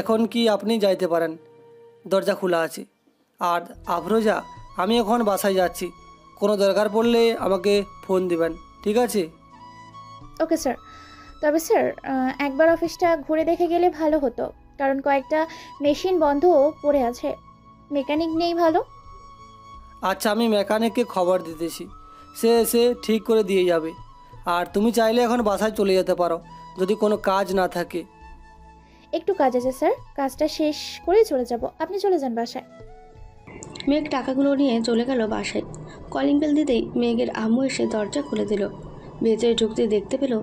এখন কি আপনি যাইতে পারেন, দরজা খোলা আছে। আর আফরোজা, আমি এখন বাসায় যাচ্ছি। কোনো দরকার পড়লে আমাকে ফোন দিবেন, ঠিক আছে? Okay sir. তবে স্যার, একবার অফিসটা ঘুরে দেখে গেলে ভালো হতো, কারণ কয়েকটা মেশিন বন্ধ পড়ে আছে, মেকানিক নেই ভালো। আচ্ছা, আমি মেকানিককে খবর দিতেছি, সে এসে ঠিক করে দিয়ে যাবে। আর তুমি চাইলে এখন বাসায় চলে যেতে পারো যদি কোনো কাজ না থাকে। একটু কাজ আছে স্যার, কাজটা শেষ করেই চলে যাব। আপনি চলে যান বাসায়। মেঘ টাকাগুলো নিয়ে চলে গেল বাসায়। কলিং বেল দিতেই মেঘের আম্মু এসে দরজা খুলে দিল। ভেতরে ঢুকতে দেখতে পেল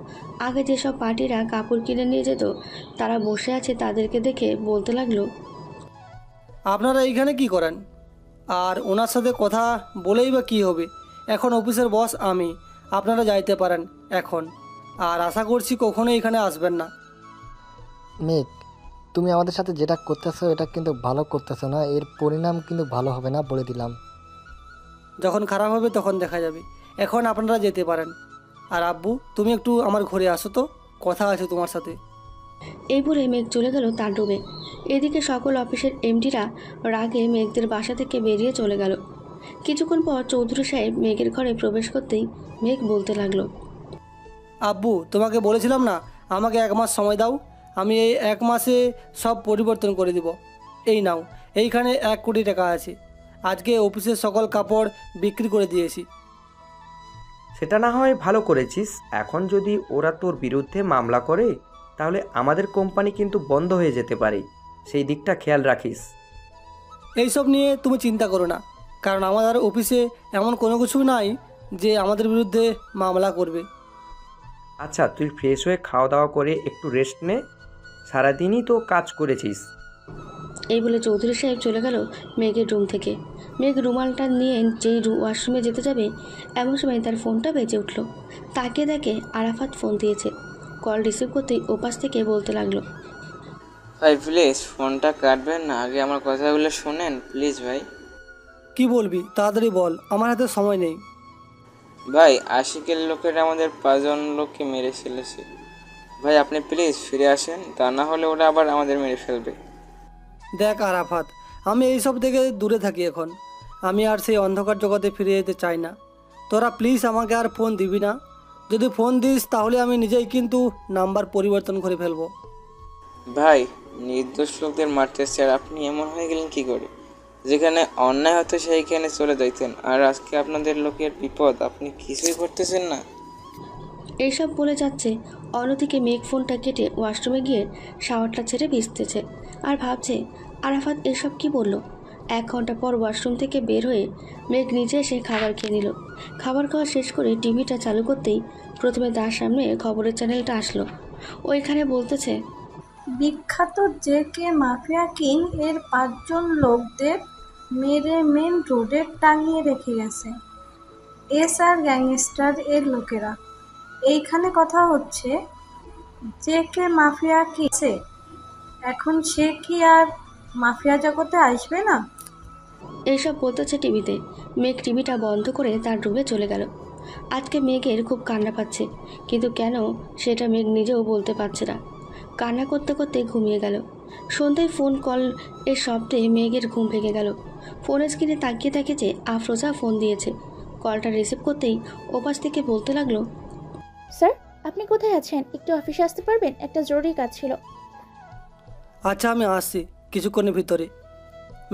আগে যেসব পার্টিরা কাপড় কিনে নিয়ে যেত তারা বসে আছে। তাদেরকে দেখে বলতে লাগলো, আপনারা এইখানে কি করেন? আর ওনার সাথে কথা বলেই বা কী হবে? এখন অফিসের বস আমি, আপনারা যাইতে পারেন এখন। আর আশা করছি কখনো এখানে আসবেন না। মেঘ, তুমি আমাদের সাথে যেটা করতেছো এটা কিন্তু ভালো করতেছো না, এর পরিণাম কিন্তু ভালো হবে না, বলে দিলাম। যখন খারাপ হবে তখন দেখা যাবে। এখন আপনারা যেতে পারেন। আর আব্বু, তুমি একটু আমার ঘরে আসো তো, কথা আছে তোমার সাথে। এই বলে মেঘ চলে গেল তার রুমে। এদিকে সকল অফিসের এমডিরা রাগে মেঘদের বাসা থেকে বেরিয়ে চলে গেল। কিছুক্ষণ পর চৌধুরী সাহেব মেঘের ঘরে প্রবেশ করতেই মেঘ বলতে লাগলো, আব্বু, তোমাকে বলেছিলাম না আমাকে 1 মাস সময় দাও, আমি এই 1 মাসে সব পরিবর্তন করে দিব। এই নাও, এইখানে 1 কোটি টাকা আছে। আজকে অফিসের সকল কাপড় বিক্রি করে দিয়েছি। সেটা না হয় ভালো করেছিস। এখন যদি ওরা তোর বিরুদ্ধে মামলা করে তাহলে আমাদের কোম্পানি কিন্তু বন্ধ হয়ে যেতে পারে, সেই দিকটা খেয়াল রাখিস। এইসব নিয়ে তুমি চিন্তা করো না, কারণ আমাদের অফিসে এমন কোনো কিছু নাই যে আমাদের বিরুদ্ধে মামলা করবে। আচ্ছা, তুই ফ্রেশ হয়ে খাওয়া দাওয়া করে একটু রেস্ট নে, সারাদিনই তো কাজ করেছিস। এই বলে চৌধুরী সাহেব চলে গেল মেঘের রুম থেকে। মেঘ রুমালটা নিয়ে যেই ওয়াশরুমে যেতে যাবে এমন সময় তার ফোনটা বেজে উঠল। তাকে দেখে আরাফাত ফোন দিয়েছে। কল রিসিভ করতেই ওপাশ থেকে বলতে লাগলো, ভাই প্লিজ ফোনটা কাটবেন না, আগে আমার কথাগুলো শোনেন প্লিজ ভাই। কি বলবি তাড়াতাড়ি বল, আমার হাতে সময় নেই। ভাই, আশিকের লোকেরা আমাদের 5 জন লোককে মেরে ফেলেছে ভাই, আপনি প্লিজ ফিরে আসেন, তা না হলে ওরা আবার আমাদের মেরে ফেলবে। দেখ আরাফাত, আমি এইসব থেকে দূরে থাকি এখন। আমি আর সেই অন্ধকার জগতে ফিরে যেতে চাই না। তোরা প্লিজ আমাকে আর ফোন দিবি না। যদি ফোন দিস তাহলে আমি নিজেই কিন্তু নাম্বার পরিবর্তন করে ফেলবো। ভাই, নির্দোষ লোকদের মারতেছে আর আপনি এমন হয়ে গেলেন কি করে? যেখানে অন্যায় হতো সেইখানে চলে যাইতেন, আর আজকে আপনাদের লোকের বিপদ, আপনি কিছুই করতেছেন না। এইসব বলে যাচ্ছে, অন্যদিকে মেঘ ফোনটা কেটে ওয়াশরুমে গিয়ে শাওয়ারটা ছেড়ে ভিজতেছে আর ভাবছে আরাফাত এসব কি বলল? 1 ঘন্টা পর ওয়াশরুম থেকে বের হয়ে মেঘ নিজে এসে খাবার খেয়ে নিল। খাবার খাওয়া শেষ করে টিভিটা চালু করতেই প্রথমে তার সামনে খবরের চ্যানেলটা আসলো। ওইখানে বলতেছে, বিখ্যাত জেকে মাফিয়া কিং এর 5 জন লোকদের মেরে মেন রোডে টাঙিয়ে রেখে গেছে এসআর গ্যাংস্টার এর লোকেরা। এইখানে কথা হচ্ছে জেকে মাফিয়া কিংসে এখন সে কি আর মাফিয়া জগতে আসবে না? এইসব বলতেছে টিভিতে। মেঘ টিভিটা বন্ধ করে তার রুমে চলে গেল। আজকে মেঘের খুব কান্না পাচ্ছে, কিন্তু কেন সেটা মেঘ নিজেও বলতে পারছে না। কান্না করতে করতে ঘুমিয়ে গেল। সন্ধ্যায় ফোন কল এর শব্দে মেঘের ঘুম ভেঙে গেল। ফোনের স্ক্রিনে তাকিয়ে দেখে যে আফরোজা ফোন দিয়েছে। কলটা রিসিভ করতেই ওপাশ থেকে বলতে লাগলো, স্যার আপনি কোথায় আছেন? একটু অফিসে আসতে পারবেন? একটা জরুরি কাজ ছিল। আচ্ছা আমি আসছি কিছুক্ষণের ভিতরে।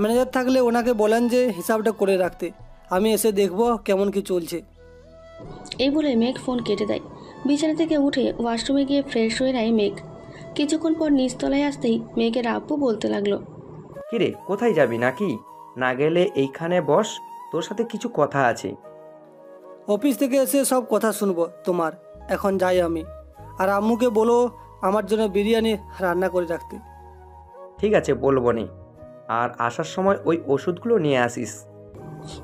ম্যানেজার থাকলে ওনাকে বলেন যে হিসাবটা করে রাখতে, আমি এসে দেখব কেমন কি চলছে। এই বলে মেঘ ফোন কেটে দেয়। বিছানা থেকে উঠে ওয়াশরুমে গিয়ে ফ্রেশ হয়ে নেয় মেঘ। কিছুক্ষণ পর নিচতলায় আসতেই মেঘের আব্বু বলতে লাগলো, কিরে কোথায় যাবি নাকি? না গেলে এইখানে বস, তোর সাথে কিছু কথা আছে। অফিস থেকে এসে সব কথা শুনবো তোমার, এখন যাই আমি। আর আম্মুকে বলো আমার জন্য বিরিয়ানি রান্না করে রাখতে। ঠিক আছে বলবো নি। আর আসার সময় ওই ওষুধগুলো নিয়ে আসিস।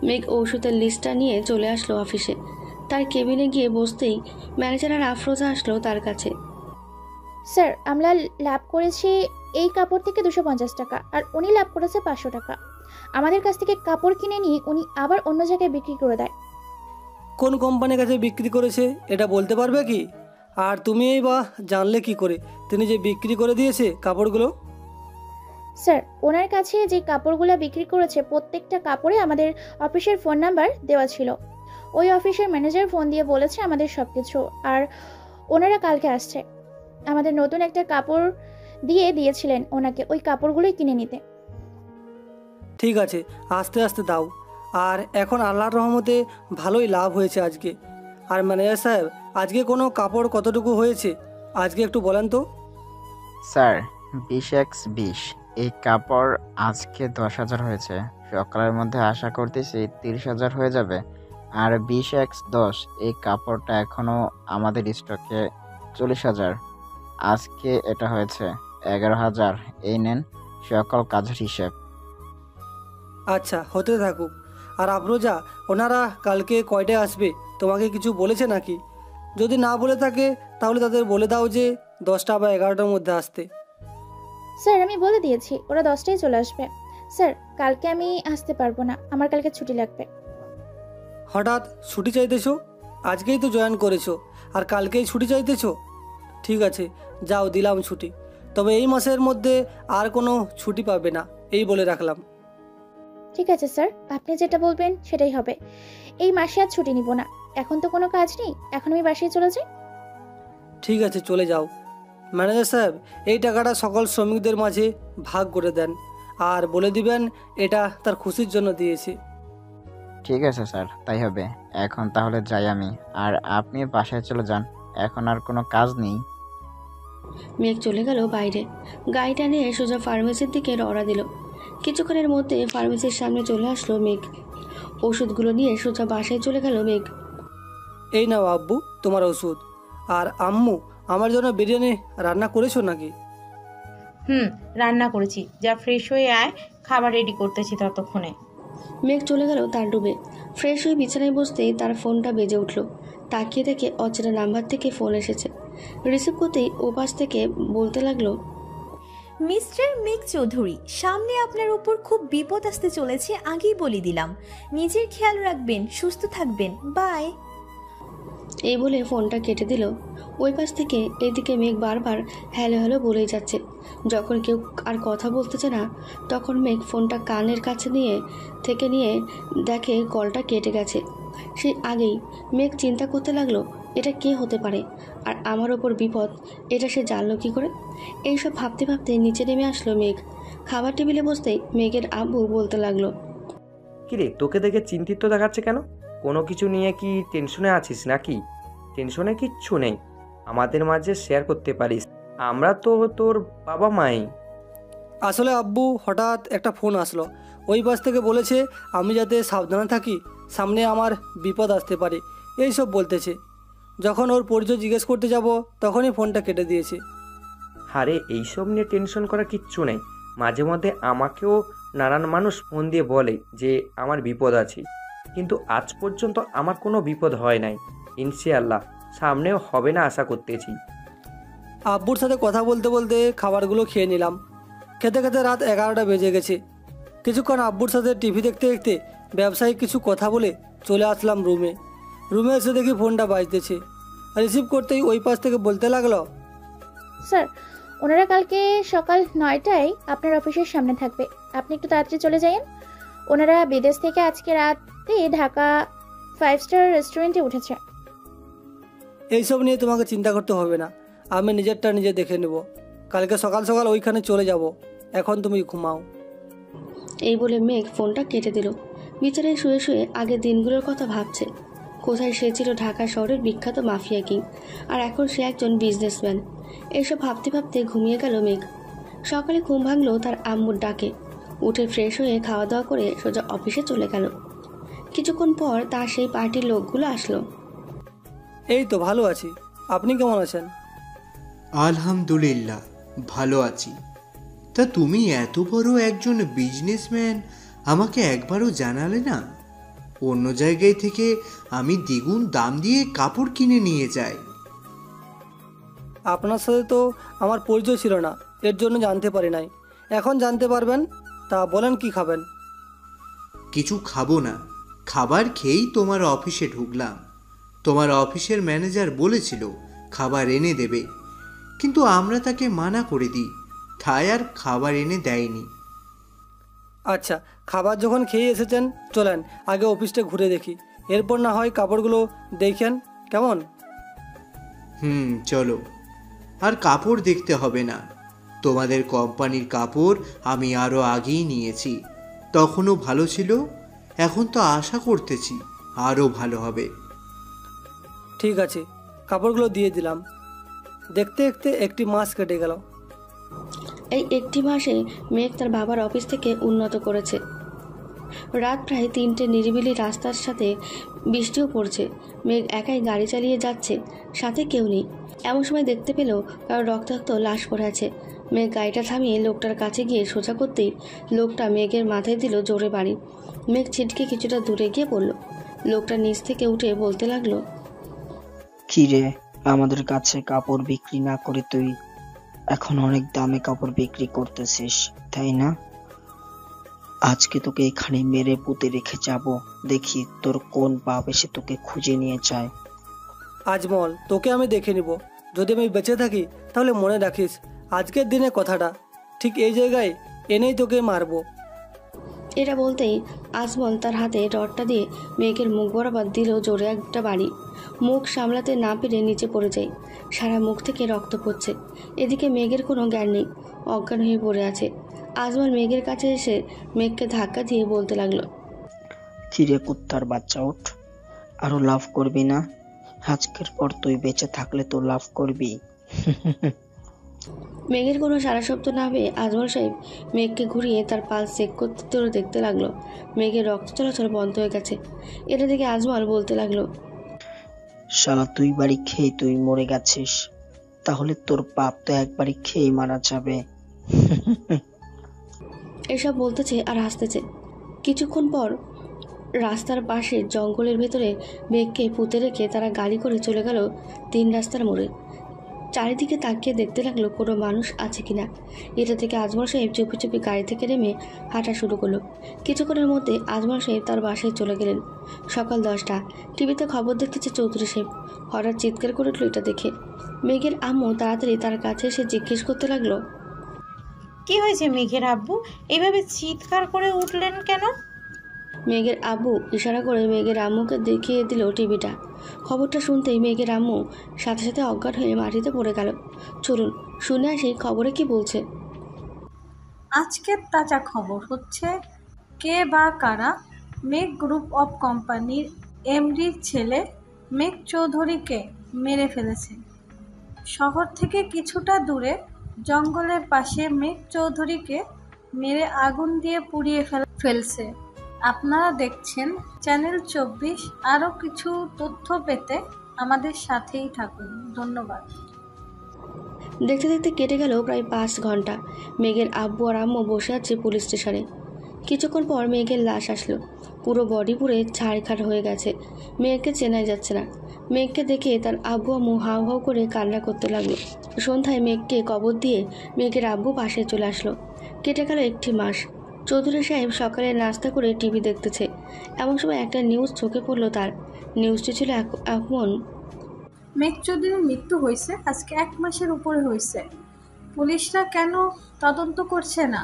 মেঘ ঔষধের লিস্টটা নিয়ে চলে আসলো অফিসে। তার কেবিনে গিয়ে বসতেই ম্যানেজার আর আফরোজা আসলো তার কাছে। স্যার আমরা লাভ করেছি এই কাপড় থেকে 250 টাকা, আর উনি লাভ করেছে 500 টাকা। আমাদের কাছ থেকে কাপড় কিনে নিয়ে উনি আবার অন্য জায়গায় বিক্রি করে দেয়। কোন কোম্পানির কাছে বিক্রি করেছে এটা বলতে পারবে কি? আর তুমি বা জানলে কি করে তিনি যে বিক্রি করে দিয়েছে কাপড়গুলো? স্যার ওনার কাছে যে কাপড়গুলো বিক্রি করেছে প্রত্যেকটা কাপড়ে আমাদের অফিসের ফোন নাম্বার দেওয়া ছিল। ওই অফিসের ম্যানেজার ফোন দিয়ে বলেছে আমাদের সব কিছু, আর ওনারা কালকে আসছে। আমাদের নতুন একটা কাপড় দিয়েছিলেন ওনাকে ওই কাপড়গুলোই কিনে নিতে। ঠিক আছে আস্তে আস্তে দাও। আর এখন আল্লাহর রহমতে ভালোই লাভ হয়েছে আজকে। আর ম্যানেজার সাহেব আজকে কোনো কাপড় কতটুকু হয়েছে আজকে একটু বলেন তো। স্যার 20x20 এই কাপড় আজকে 10,000 হয়েছে। সকালের মধ্যে আশা করতেছি 30,000 হয়ে যাবে। আর 20x10 এই কাপড়টা এখনও আমাদের স্টকে 40,000। আজকে এটা হয়েছে 11,000। এই নেন সকল কাজের হিসেব। আচ্ছা হতে থাকুক। আর আফরোজা ওনারা কালকে কয়টায় আসবে তোমাকে কিছু বলেছে নাকি? যদি না বলে থাকে তাহলে তাদের বলে দাও যে 10টা বা 11টার মধ্যে আসতে। স্যার আমি বলে দিয়েছি ওরা 10টায় চলে আসবে। স্যার কালকে আমি আসতে পারবো না, আমার কালকে ছুটি লাগবে। হঠাৎ ছুটি চাইতেছো? আজকেই তো জয়েন করেছো আর কালকেই ছুটি চাইতেছো? ঠিক আছে যাও দিলাম ছুটি, তবে এই মাসের মধ্যে আর কোনো ছুটি পাবে না, এই বলে রাখলাম। ঠিক আছে স্যার, আপনি যেটা বলবেন সেটাই হবে। এই মাসে আর ছুটি নিব না, এখন তো কোনো কাজ নেই, এখন আমি বাসায় চলে যাই। ঠিক আছে চলে যাও। ম্যানেজার সাহেব এই টাকাটা সকল শ্রমিকদের মাঝে ভাগ করে দেন আর বলে দিবেন এটা তার খুশির জন্য দিয়েছে। ঠিক আছে স্যার তাই হবে। এখন তাহলে যাই আমি, আর আপনি বাসায় চলে যান, এখন আর কোনো কাজ নেই। মেঘ চলে গেল বাইরে। গাড়িটা নিয়ে সোজা ফার্মেসির দিকে রওনা দিল। কিছুক্ষণের মধ্যে ফার্মেসির সামনে চলে আসলো মেঘ। ওষুধগুলো নিয়ে সোজা বাসায় চলে গেল মেঘ। এই নাও আব্বু তোমার ওষুধ। আর আম্মু আমার জন্য বিরিয়ানি রান্না করেছো নাকি? রান্না করেছি, যা ফ্রেশ হয়ে আয়, খাবার রেডি করতেছি ততক্ষণে। মেঘ চলে গেল তার রুমে। ফ্রেশ হয়ে বিছানায় বসতেই তার ফোনটা বেজে উঠল। তাকিয়ে দেখে অচেনা নাম্বার থেকে ফোন এসেছে। রিসিভ করতেই ওপাশ থেকে বলতে লাগলো, মিস্টার মেঘ চৌধুরী, সামনে আপনার উপর খুব বিপদ আসতে চলেছে, আগেই বলে দিলাম। নিজের খেয়াল রাখবেন, সুস্থ থাকবেন, বাই। এই বলে ফোনটা কেটে দিল। ওই পাশ থেকে এদিকে মেঘ বারবার হ্যালো হ্যালো বলেই যাচ্ছে। যখন কেউ আর কথা বলতেছে না তখন মেঘ ফোনটা কানের কাছে নিয়ে দেখে কলটা কেটে গেছে। সেই আগেই মেঘ চিন্তা করতে লাগলো এটা কে হতে পারে, আর আমার ওপর বিপদ এটা সে জানলো কী করে। এইসব ভাবতে ভাবতে নিচে নেমে আসলো মেঘ। খাবার টেবিলে বসতেই মেঘের আব্বু বলতে লাগলো, কিরে তোকে দেখে চিন্তিত দেখাচ্ছে কেন? কোনো কিছু নিয়ে কি টেনশনে আছিস নাকি? টেনশনে কিচ্ছু নেই, আমাদের মাঝে শেয়ার করতে পারিস, আমরা তো তোর বাবা মাই। আসলে আব্বু হঠাৎ একটা ফোন আসলো, ওই পাশ থেকে বলেছে আমি যাতে সাবধানে থাকি, সামনে আমার বিপদ আসতে পারে, এই সব বলতেছে। যখন ওর পরিচয় জিজ্ঞেস করতে যাব তখনই ফোনটা কেটে দিয়েছে। আরে এইসব নিয়ে টেনশন করার কিচ্ছু নেই। মাঝে মধ্যে আমাকেও নানান মানুষ ফোন দিয়ে বলে যে আমার বিপদ আছে, কিন্তু আজ পর্যন্ত আমার কোনো বিপদ হয় নাই। ইনশাআল্লাহ সামনেও হবে না আশা করতেছি। আব্বুর সাথে কথা বলতে বলতে খাবারগুলো খেয়ে নিলাম। খেতে খেতে রাত 11টা বেজে গেছে। কিছুক্ষণ আব্বুর সাথে টিভি দেখতে দেখতে ব্যবসায়িক কিছু কথা বলে চলে আসলাম রুমে। রুমে এসে দেখি ফোনটা বাজতেছে। রিসিভ করতেই ওই পাশ থেকে বলতে লাগলো, স্যার ওনারা কালকে সকাল 9টায় আপনার অফিসের সামনে থাকবে, আপনি একটু তাড়াতাড়ি চলে যাবেন। ওনারা বিদেশ থেকে আজকে রাতে ঢাকা 5 স্টার রেস্টুরেন্টে উঠেছে। এইসব নিয়ে তোমাকে চিন্তা করতে হবে না, আমি নিজেরটা নিজে দেখে নেব। কালকে সকাল সকাল ওইখানে চলে যাব, এখন তুমি ঘুমাও। এই বলে মেঘ ফোনটা কেটে দিল। বিছানায় শুয়ে শুয়ে আগের দিনগুলোর কথা ভাবছে। কোথায় সে ছিল ঢাকা শহরের বিখ্যাত মাফিয়া কিং, আর এখন সে একজন বিজনেসম্যান। এসব ভাবতে ভাবতে ঘুমিয়ে গেল মেঘ। সকালে ঘুম ভাঙলো তার আম্মুর ডাকে। উঠে ফ্রেশ হয়ে খাওয়া দাওয়া করে সোজা অফিসে চলে গেল। কিছুক্ষণ পর তার সেই পার্টির লোকগুলো আসলো। এই তো ভালো আছি, আপনি কেমন আছেন? আলহামদুলিল্লাহ ভালো আছি। তা তুমি এত বড় একজন বিজনেসম্যান, আমাকে একবারও জানালে না? অন্য জায়গায় থেকে আমি দ্বিগুণ দাম দিয়ে কাপড় কিনে নিয়ে যাই। আপনার সাথে তো আমার পরিচয় ছিল না, এর জন্য জানতে পারি নাই। এখন জানতে পারবেন। তা বলেন কি খাবেন? কিছু খাবো না, খাবার খেয়েই তোমার অফিসে ঢুকলাম। তোমার অফিসের ম্যানেজার বলেছিল খাবার এনে দেবে, কিন্তু আমরা তাকে মানা করে দিই, তাই আর খাবার এনে দেয়নি। আচ্ছা, খাবার যখন খেয়ে এসেছেন চলেন আগে অফিসটা ঘুরে দেখি, এরপর না হয় কাপড়গুলো দেখেন কেমন। চলো। আর কাপড় দেখতে হবে না, তোমাদের কোম্পানির কাপড় আমি আরও আগেই নিয়েছি, তখনও ভালো ছিল। এখন তো আশা করতেছি আরও ভালো হবে। ঠিক আছে, কাপড়গুলো দিয়ে দিলাম। দেখতে দেখতে একটি মাস কেটে গেল। এই একটি মাসে মেঘ তার বাবার অফিস থেকে উন্নত করেছে। রাত প্রায় 3টে, নিরিবিলি রাস্তার সাথে বৃষ্টিও পড়ছে। মেঘ একাই গাড়ি চালিয়ে যাচ্ছে, সাথে কেউ নেই। এমন সময় দেখতে পেল কারো রক্তাক্ত লাশ পড়ে আছে। মেঘ গাড়িটা থামিয়ে লোকটার কাছে গিয়ে সোজা করতেই লোকটা মেঘের মাথায় দিল জোরে বাড়ি। মেঘ ছিটকে কিছুটা দূরে গিয়ে পড়ল। লোকটা নিচ থেকে উঠে বলতে লাগলো, কি রে, আমাদের কাছে কাপড় বিক্রি না করে তুই এখন অনেক দামে কাপড় বিক্রি করতেছিস, তাই না? আজকে তোকে এখানে মেরে পুঁতে রেখে যাব, দেখি তোর কোন পাপ এসে তোকে খুঁজে নিয়ে যায়। আজমল, তোকে আমি দেখে নিব। যদি আমি বেঁচে থাকি তাহলে মনে রাখিস আজকের দিনে কথাটা, ঠিক এই জায়গায় এনেই তোকে মারবো। এটা বলতেই আজমল তার হাতে রডটা দিয়ে মেঘের মুখ বরাবর দিল জোরে একটা বাড়ি। মুখ সামলাতে না পেরে নিচে পড়ে যায়। সারা মুখ থেকে রক্ত পড়ছে। এদিকে মেঘের কোনো জ্ঞান নেই, অজ্ঞান হয়ে পড়ে আছে। আজমল মেঘের কাছে এসে মেঘকে ধাক্কা দিয়ে বলতে লাগলো, চিড়ে কুত্তার বাচ্চা, ওঠ, আরো লাভ করবি না? আজকের পর তুই বেঁচে থাকলে তো লাভ করবি। মেঘের কোনো সারা শব্দ না পেয়ে আজমল সাহেব মেঘকে ঘুরিয়ে তার পালস চেক করতে দেখতে লাগলো। মেঘের রক্ত চলাচল বন্ধ হয়ে গেছে। এটা দেখে আজমল বলতে লাগলো, শালা তুই বাড়ি খেয়ে তুই মরে গেছিস, তাহলে তোর পাপ তো একবারই খেয়ে মারা যাবে। এসব বলতেছে আর হাসতেছে। কিছুক্ষণ পর রাস্তার পাশে জঙ্গলের ভেতরে মেঘকে পুঁতে রেখে তারা গাড়ি করে চলে গেল 3 রাস্তার মোড়ে। চারিদিকে তাকিয়ে দেখতে লাগলো কোনো মানুষ আছে কিনা। এটা থেকে আজমল সাহেব চুপি চুপি গাড়ি থেকে নেমে হাঁটা শুরু করলো। কিছুক্ষণের মধ্যে আজমল সাহেব তার বাসায় চলে গেলেন। সকাল 10টা, টিভিতে খবর দেখতেছে চৌধুরী সাহেব। হঠাৎ চিৎকার করে উঠল এটা দেখে। মেঘের আম্মু তাড়াতাড়ি তার কাছে এসে জিজ্ঞেস করতে লাগলো, কি হয়েছে মেঘের আব্বু, এভাবে চিৎকার করে উঠলেন কেন? মেঘের আব্বু ইশারা করে মেঘের আম্মুকে দেখিয়ে দিল টিভিটা। খবরটা শুনতেই মেঘের আম্মু সাথে সাথে অজ্ঞান হয়ে মাটিতে পড়ে গেল। চলুন শুনে আসি খবরে কি বলছে। আজকের তাজা খবর হচ্ছে, কে বা কারা মেঘ গ্রুপ অফ কোম্পানির এমডির ছেলে মেঘ চৌধুরীকে মেরে ফেলেছে। শহর থেকে কিছুটা দূরে জঙ্গলের পাশে মেঘ চৌধুরীকে মেরে আগুন দিয়ে পুড়িয়ে ফেলছে। আপনারা দেখছেন চ্যানেল 24। আরও কিছু তথ্য পেতে আমাদের সাথেই থাকুন। ধন্যবাদ। দেখতে দেখতে কেটে গেল প্রায় 5 ঘন্টা। মেঘের আব্বু আর আম্মু বসে আছে পুলিশ স্টেশনে। কিছুক্ষণ পর মেঘের লাশ আসলো। পুরো বডি পুড়ে ছাড়খাড় হয়ে গেছে। মেঘকে চেনাই যাচ্ছে না। মেঘকে দেখে তার আব্বু আম্মু হাউ হাউ করে কান্না করতে লাগলো। সন্ধ্যায় মেঘকে কবর দিয়ে মেঘের আব্বু পাশে চলে আসলো। কেটে গেল 1 মাস। চৌধুরী সাহেব সকালে নাস্তা করে টিভি দেখতেছে। এমন সময় একটা নিউজ চোখে পড়লো তার। নিউজটি ছিল এমন, মেঘ চৌধুরীর মৃত্যু হয়েছে আজকে 1 মাসের উপরে হয়েছে। পুলিশরা কেন তদন্ত করছে না?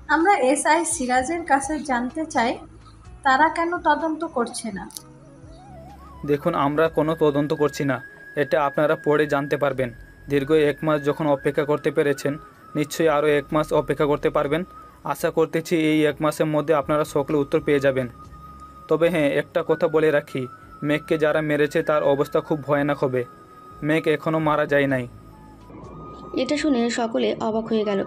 আমরা এসআই সিরাজের কাছে জানতে চাই তারা কেন তদন্ত করছে না। দেখুন, আমরা কোনো তদন্ত করছি না, এটা আপনারা পড়ে জানতে পারবেন। দীর্ঘ 1 মাস যখন অপেক্ষা করতে পেরেছেন, নিশ্চয়ই আরও 1 মাস অপেক্ষা করতে পারবেন। আশা করতেছি এই 1 মাসের মধ্যে আপনারা সকলে উত্তর পেয়ে যাবেন। তবে হ্যাঁ, একটা কথা বলে রাখি, মেঘকে যারা মেরেছে তার অবস্থা খুব ভয়ানক হবে। মেঘ এখনও মারা যায় নাই। এটা শুনে সকলে অবাক হয়ে গেল।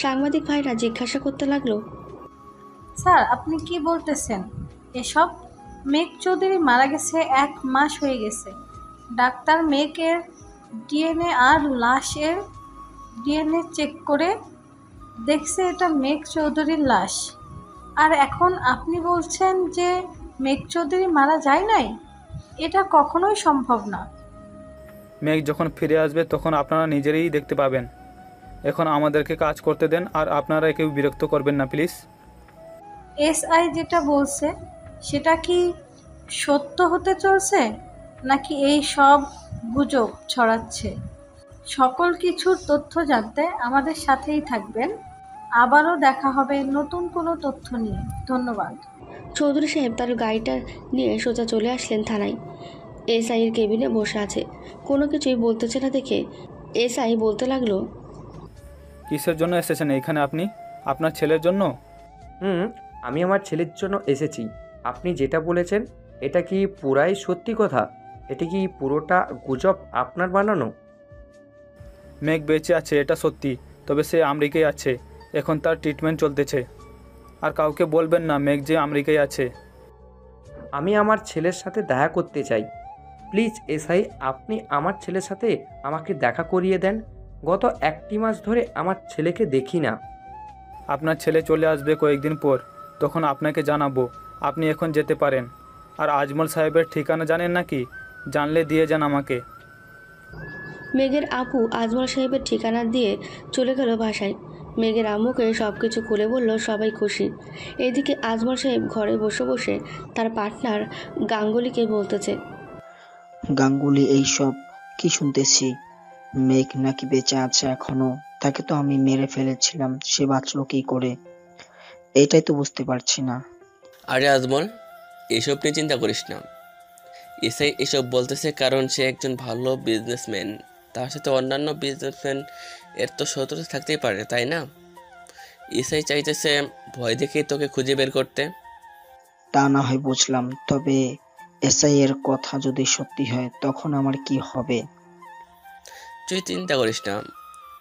সাংবাদিক ভাইরা জিজ্ঞাসা করতে লাগলো, স্যার আপনি কি বলতেছেন এসব? মেঘ চৌধুরী মারা গেছে 1 মাস হয়ে গেছে। ডাক্তার মেঘের ডিএনএ আর লাশের ডিএনএ চেক করে দেখছে এটা মেঘ চৌধুরীর লাশ। আর এখন আপনি বলছেন যে মেঘ চৌধুরী মারা যায় নাই? এটা কখনোই সম্ভব না। মেঘ যখন ফিরে আসবে তখন আপনারা নিজেরাই দেখতে পাবেন। এখন আমাদেরকে কাজ করতে দেন, আর আপনারা কেউ বিরক্ত করবেন না প্লিজ। এসআই যেটা বলছে সেটা কি সত্য হতে চলছে নাকি এই সব গুজব ছড়াচ্ছে? সকল কিছুর তথ্য জানতে আমাদের সাথেই থাকবেন। আবারও দেখা হবে নতুন কোনো তথ্য নিয়ে। ধন্যবাদ। চৌধুরী সাহেব তার গাড়িটা নিয়ে সোজা চলে আসলেন থানায়। এসআইয়ের কেবিনে বসে আছে। কোনো কিছুই বলতেছে না দেখে এসআই বলতে লাগলো, কিসের জন্য এসেছেন এখানে আপনি? আপনার ছেলের জন্য? আমি আমার ছেলের জন্য এসেছি। আপনি যেটা বলেছেন এটা কি পুরাই সত্যি কথা? এটা কি পুরোটা গুজব আপনার বানানো? মেঘ বেঁচে আছে এটা সত্যি, তবে সে আমেরিকায় আছে। এখন তার ট্রিটমেন্ট চলতেছে। আর কাউকে বলবেন না মেঘ যে আমেরিকায় আছে। আমি আমার ছেলের সাথে দেখা করতে চাই। প্লিজ এসআই, আপনি আমার ছেলের সাথে আমাকে দেখা করিয়ে দেন। গত 1 মাস ধরে আমার ছেলেকে দেখি না। আপনার ছেলে চলে আসবে কয়েকদিন পর, তখন আপনাকে জানাবো। আপনি এখন যেতে পারেন। আর আজমল সাহেবের ঠিকানা জানেন নাকি? জানলে দিয়ে যান আমাকে। মেঘের আপু আজমল সাহেবের ঠিকানা দিয়ে চলে গেল বাসায়। মেঘের আম্মুকে সব কিছু খুলে বলল, সবাই খুশি। এদিকে আজমল সাহেব ঘরে বসে বসে তার পার্টনার গাঙ্গুলিকে বলতেছে, গাঙ্গুলি এইসব কি শুনতেছি? মেঘ নাকি বেঁচে আছে এখনো? তাকে তো আমি মেরে ফেলেছিলাম, সে বাঁচলো কি করে? এটাই তো বুঝতে পারছি না। আরে আজমল, এসব নিয়ে চিন্তা করিস না। এসআই এসব বলতেছে কারণ সে একজন ভালো বিজনেসম্যান। তার সাথে অন্যান্য বিজনেসম্যান এর তো শত্রুতা থাকতেই পারে, তাই না? এসআই চাইতেছে ভয় দেখে তোকে খুঁজে বের করতে। তা না হয় বুঝলাম, তবে এসআই এর কথা যদি সত্যি হয় তখন আমার কি হবে? তুই চিন্তা করিস না।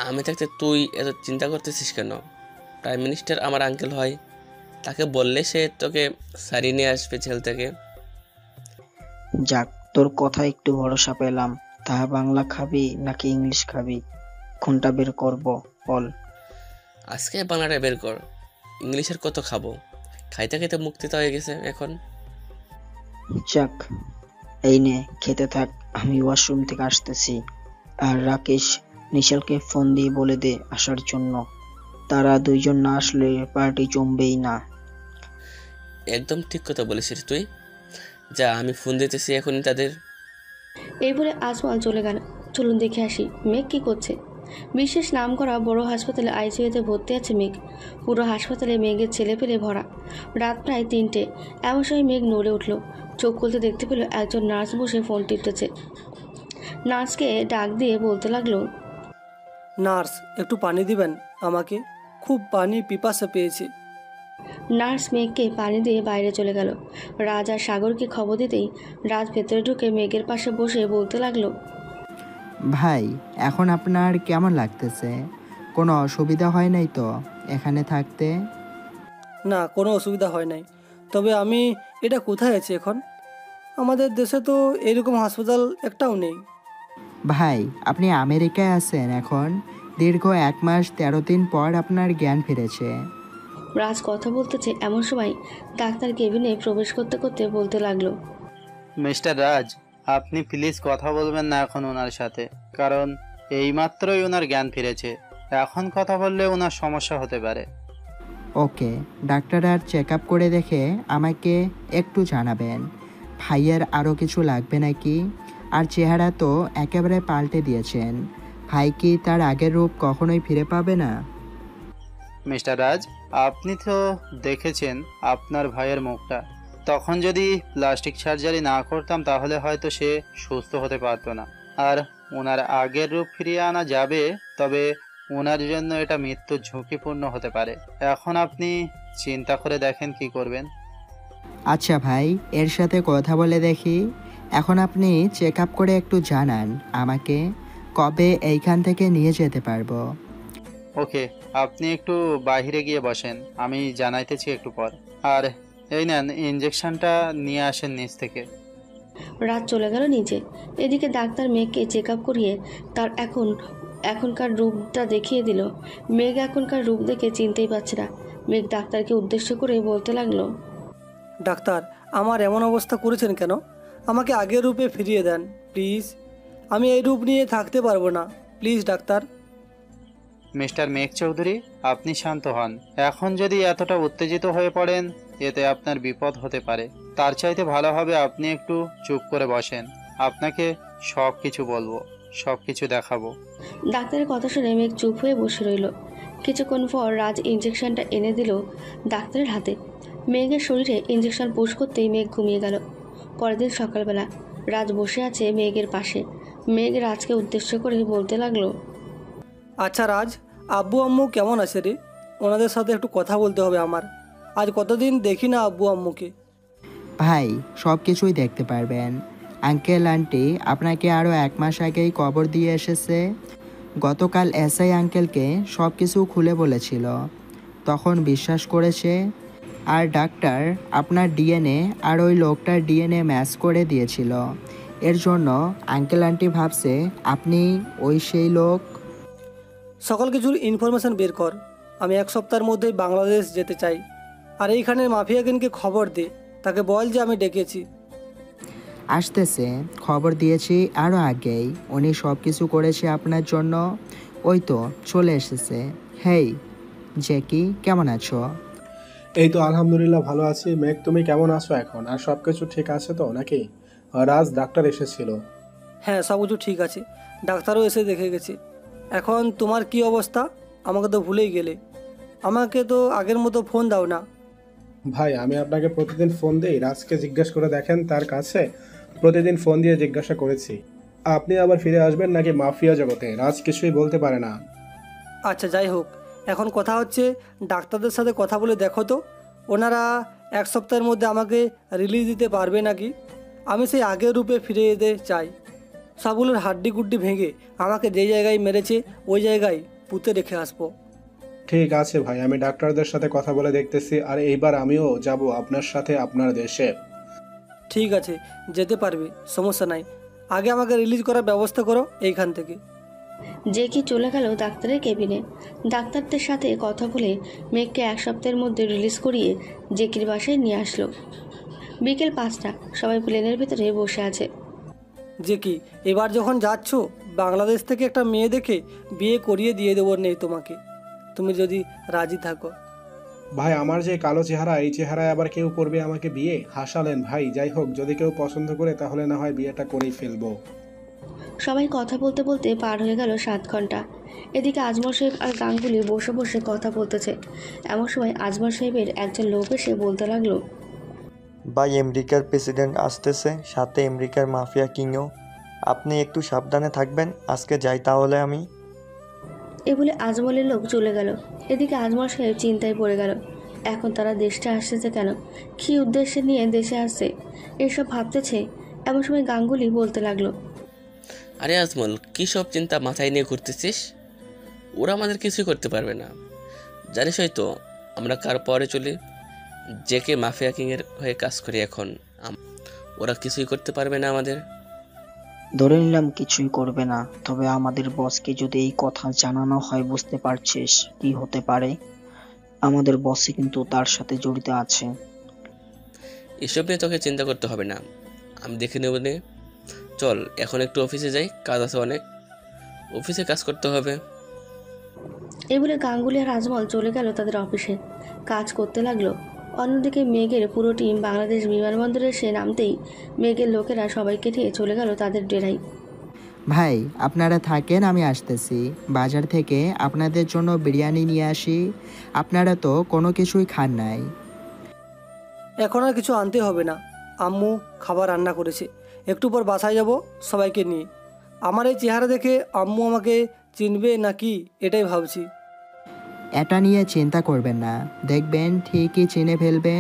আমি থাকতে তুই এত চিন্তা করতেছিস কেন? প্রাইম মিনিস্টার আমার আঙ্কেল হয়, তাকে বললে সে তোকে সারিয়ে নিয়ে আসবে জেল থেকে। যাক, তোর কথা একটু ভরসা পেলাম। তা বাংলা খাবি নাকি ইংলিশ খাবি? কোনটা বের করব বল। আজকে বাংলাটা বের কর, ইংলিশের কত খাবো? খাইতে খাইতে মুক্তিতে হয়ে গেছে এখন। যাক, এই নে খেতে থাক, আমি ওয়াশরুম থেকে আসতেছি। আর রাকেশ, নিশালকে ফোন দিয়ে বলে দে আসার জন্য। তারা 2 জন না আসলে পার্টি জমবেই না। একদম ঠিক কথা বলেছিস তুই। যা, আমি ফোন দিতেছি এখনই তাদের। এই বলে আজমল চলে গেল। চলুন দেখে আসি মেঘ কি করছে। বিশেষ নাম করা বড় হাসপাতালে আইসিইউতে ভর্তি আছে মেঘ। পুরো হাসপাতালে মেঘের ছেলে পেলে ভরা। রাত প্রায় 3টে। এমন সময় মেঘ নড়ে উঠল। চোখ খুলতে দেখতে পেল একজন নার্স বসে ফোন টিপতেছে। নার্সকে ডাক দিয়ে বলতে লাগলো, নার্স একটু পানি দিবেন আমাকে? খুব পানি পিপাসা পেয়েছি। নার্স মেঘকে পানি দিয়ে বাইরে চলে গেল। রাজ আর সাগরকে খবর দিতেই রাজ ভেতরে ঢুকে মেঘের পাশে বসে বলতে লাগলো, ভাই এখন আপনার কেমন লাগতেছে? কোনো অসুবিধা হয় নাই তো এখানে থাকতে? না, কোনো অসুবিধা হয় নাই। তবে আমি এটা কোথায় আছি এখন? আমাদের দেশে তো এরকম হাসপাতাল একটাও নেই। ভাই, আপনি আমেরিকায় আছেন এখন। দীর্ঘ 1 মাস 13 দিন পর আপনার জ্ঞান ফিরেছে। রাজ কথা বলতেছে এমন সময় ডাক্তার কেবিনে প্রবেশ করতে করতে বলতে লাগলো, মিস্টার রাজ, আপনি প্লিজ কথা বলবেন না এখন ওনার সাথে, কারণ এইমাত্রই ওনার জ্ঞান ফিরেছে। এখন কথা বললে ওনার সমস্যা হতে পারে। ওকে, ডাক্তার আর চেক আপ করে দেখে আমাকে একটু জানাবেন। ভাইয়ের আরও কিছু লাগবে নাকি? আর চেহারা তো একেবারে পাল্টে দিয়েছেন। ভাই কি তার আগের রূপ কখনোই ফিরে পাবে না? মিস্টার রাজ, আপনি তো দেখেছেন আপনার ভাইয়ের মুখটা। তখন যদি প্লাস্টিক সার্জারি না করতাম তাহলে হয়তো সে সুস্থ হতে পারতো না। আর ওনার আগের রূপ ফিরিয়ে আনা যাবে, তবে ওনার জন্য এটা মৃত্যুর ঝুঁকিপূর্ণ হতে পারে। এখন আপনি চিন্তা করে দেখেন কি করবেন। আচ্ছা ভাই, এর সাথে কথা বলে দেখি। এখন আপনি চেক আপ করে একটু জানান আমাকে কবে এইখান থেকে নিয়ে যেতে পারবো। ওকে, আপনি একটু বাইরে গিয়ে বসেন, আমি জানাইতেছি একটু পর। আর এই নেন, ইঞ্জেকশনটা নিয়ে আসেন নিচ থেকে। রাত চলে গেল নিচে। এদিকে ডাক্তার মেঘকে চেক আপ করিয়ে তার এখনকার রূপটা দেখিয়ে দিল। মেঘ এখনকার রূপ দেখে চিনতেই পারছে না। মেঘ ডাক্তারকে উদ্দেশ্য করে বলতে লাগলো, ডাক্তার, আমার এমন অবস্থা করেছেন কেন? আমাকে আগের রূপে ফিরিয়ে দেন প্লিজ। আমি এই রূপ নিয়ে থাকতে পারবো না, প্লিজ ডাক্তার। মিস্টার মেঘ চৌধুরী, আপনি শান্ত হন। এখন যদি এতটা উত্তেজিত হয়ে পড়েন, এতে আপনার বিপদ হতে পারে। তার চাইতে ভালো হবে আপনি একটু চুপ করে বসেন। আপনাকে সব কিছু বলবো, সব কিছু দেখাবো। ডাক্তারের কথা শুনে মেঘ চুপ হয়ে বসে রইল। কিছুক্ষণ পর রাজ ইঞ্জেকশনটা এনে দিল ডাক্তারের হাতে। মেঘের শরীরে ইঞ্জেকশন পুশ করতেই মেঘ ঘুমিয়ে গেল। পরের দিন সকালবেলা রাজ বসে আছে মেঘের পাশে। মেঘ রাজকে উদ্দেশ্য করে বলতে লাগলো, আচ্ছা রাজ, আব্বু আম্মু কেমন আছে রে? ওনাদের সাথে একটু কথা বলতে হবে আমার। আজ কতদিন দেখি না আব্বু আম্মুকে। ভাই, সব কিছুই দেখতে পারবেন। আঙ্কেল আন্টি আপনাকে আরও 1 মাস আগেই কবর দিয়ে এসেছে। গতকাল এসআই আঙ্কেলকে সব কিছু খুলে বলেছিল, তখন বিশ্বাস করেছে। আর ডাক্তার আপনার ডিএনএ আর ওই লোকটার ডিএনএ ম্যাচ করে দিয়েছিল। এর জন্য আঙ্কেল আন্টি ভাবছে আপনি ওই সেই লোক। সকল কিছুর ইনফরমেশন বের কর। আমি 1 সপ্তাহের মধ্যেই বাংলাদেশ যেতে চাই। আর এইখানের মাফিয়া কিনকে খবর দে, তাকে বল যে আমি ডেকেছি। আসতেছে, খবর দিয়েছি আরও আগেই। উনি সব কিছু করেছে আপনার জন্য। ওই তো চলে এসেছে। হেই জ্যাকি, কেমন আছো? এই তো আলহামদুলিল্লাহ ভালো আছি। মেঘ, তুমি কেমন আছো এখন? আর সব কিছু ঠিক আছে তো নাকি? রাজ ডাক্তার এসেছিল। হ্যাঁ, সব কিছু ঠিক আছে। ডাক্তারও এসে দেখে গেছে। এখন তোমার কি অবস্থা? আমাকে তো ভুলেই গেলে। আমাকে তো আগের মতো ফোন দাও না। ভাই, আমি আপনাকে প্রতিদিন ফোন দিই। রাজকে জিজ্ঞেস করে দেখেন, তার কাছে প্রতিদিন ফোন দিয়ে জিজ্ঞাসা করেছি আপনি আবার ফিরে আসবেন নাকি মাফিয়া জগতে। রাজ কিছুই বলতে পারে না। আচ্ছা, যাই হোক, এখন কথা হচ্ছে ডাক্তারদের সাথে কথা বলে দেখো তো ওনারা 1 সপ্তাহের মধ্যে আমাকে রিলিজ দিতে পারবে নাকি। আমি সেই আগের রূপে ফিরে যেতে চাই। সবগুলোর হাড্ডি গুড্ডি ভেঙে আমাকে যে জায়গায় মেরেছে ওই জায়গায় পুঁতে রেখে আসবো। ঠিক আছে ভাই, আমি ডাক্তারদের সাথে কথা বলে দেখতেছি। আর এইবার আমিও যাব আপনার সাথে আপনার দেশে। ঠিক আছে, যেতে পারবে, সমস্যা নাই। আগে আমাকে রিলিজ করার ব্যবস্থা করো এইখান থেকে। জেকি চলে গেল ডাক্তারের কেবিনে। ডাক্তারদের সাথে কথা বলে মেঘকে 1 সপ্তাহের মধ্যে রিলিজ করিয়ে জেকির বাসায় নিয়ে আসলো। বিকেল 5টা, সবাই প্লেনের ভিতরে বসে আছে। জেকি, এবার যখন যাচ্ছ বাংলাদেশ থেকে একটা মেয়ে দেখে বিয়ে করিয়ে দিয়ে দেবো নেই তোমাকে, তুমি যদি রাজি থাকো। ভাই, আমার যে কালো চেহারা, এই চেহারায় আবার কেউ করবে আমাকে বিয়ে? হাসালেন ভাই। যাই হোক, যদি কেউ পছন্দ করে তাহলে না হয় বিয়েটা করেই ফেলবো। সবাই কথা বলতে বলতে পার হয়ে গেল 7 ঘন্টা। এদিকে আজমল সাহেব আর গাঙ্গুলি বসে বসে কথা বলতেছে। এমন সময় আজমল সাহেবের একজন লোক এসে বলতে লাগলো, ভাই, আমেরিকার প্রেসিডেন্ট আসতেছে, সাথে আমেরিকার মাফিয়া কিংও। আপনি একটু সাবধানে থাকবেন। আজকে যাই তাহলে আমি। এ বলে আজমলের লোক চলে গেল। এদিকে আজমল সাহেব চিন্তায় পড়ে গেল। এখন তারা দেশটা আসতেছে কেন, কী উদ্দেশ্যে নিয়ে দেশে আসছে, এসব ভাবতেছে। এমন সময় গাঙ্গুলি বলতে লাগলো, আরে আজমল, কী সব চিন্তা মাথায় নিয়ে ঘুরতেছিস? ওরা আমাদের কিছুই করতে পারবে না। জানিসই তো আমরা কার পরে চলি, যে কে মাফিয়া কিংয়ের হয়ে কাজ করি এখন। ওরা কিছুই করতে পারবে না আমাদের। ধরে নিলাম কিছুই করবে না, তবে আমাদের বসকে যদি এই কথা জানানো হয়, বুঝতে পারছিস কি হতে পারে? আমাদের বসই কিন্তু তার সাথে জড়িত আছে। এসব নিয়ে তোকে চিন্তা করতে হবে না, আমি দেখে নেব নে। চল এখন একটু অফিসে যাই, কাজ আছে অনেক, অফিসে কাজ করতে হবে। এই বলে গাঙ্গুলি আর আজমল চলে গেল তাদের অফিসে, কাজ করতে লাগলো। অন্যদিকে মেঘের পুরো টিম বাংলাদেশ বিমানবন্দরে এসে নামতেই মেঘের লোকেরা সবাইকে নিয়ে চলে গেল তাদের ডেরায়। ভাই আপনারা থাকেন, আমি আসতেছি। বাজার থেকে আপনাদের জন্য বিরিয়ানি নিয়ে আসি, আপনারা তো কোনো কিছুই খান নাই। এখন আর কিছু আনতে হবে না, আম্মু খাবার রান্না করেছে। একটু পর বাসায় যাব সবাইকে নিয়ে। আমার এই চেহারা দেখে আম্মু আমাকে চিনবে নাকি এটাই ভাবছি। এটা নিয়ে চিন্তা করবেন না, দেখবেন ঠিকই চিনে ফেলবে।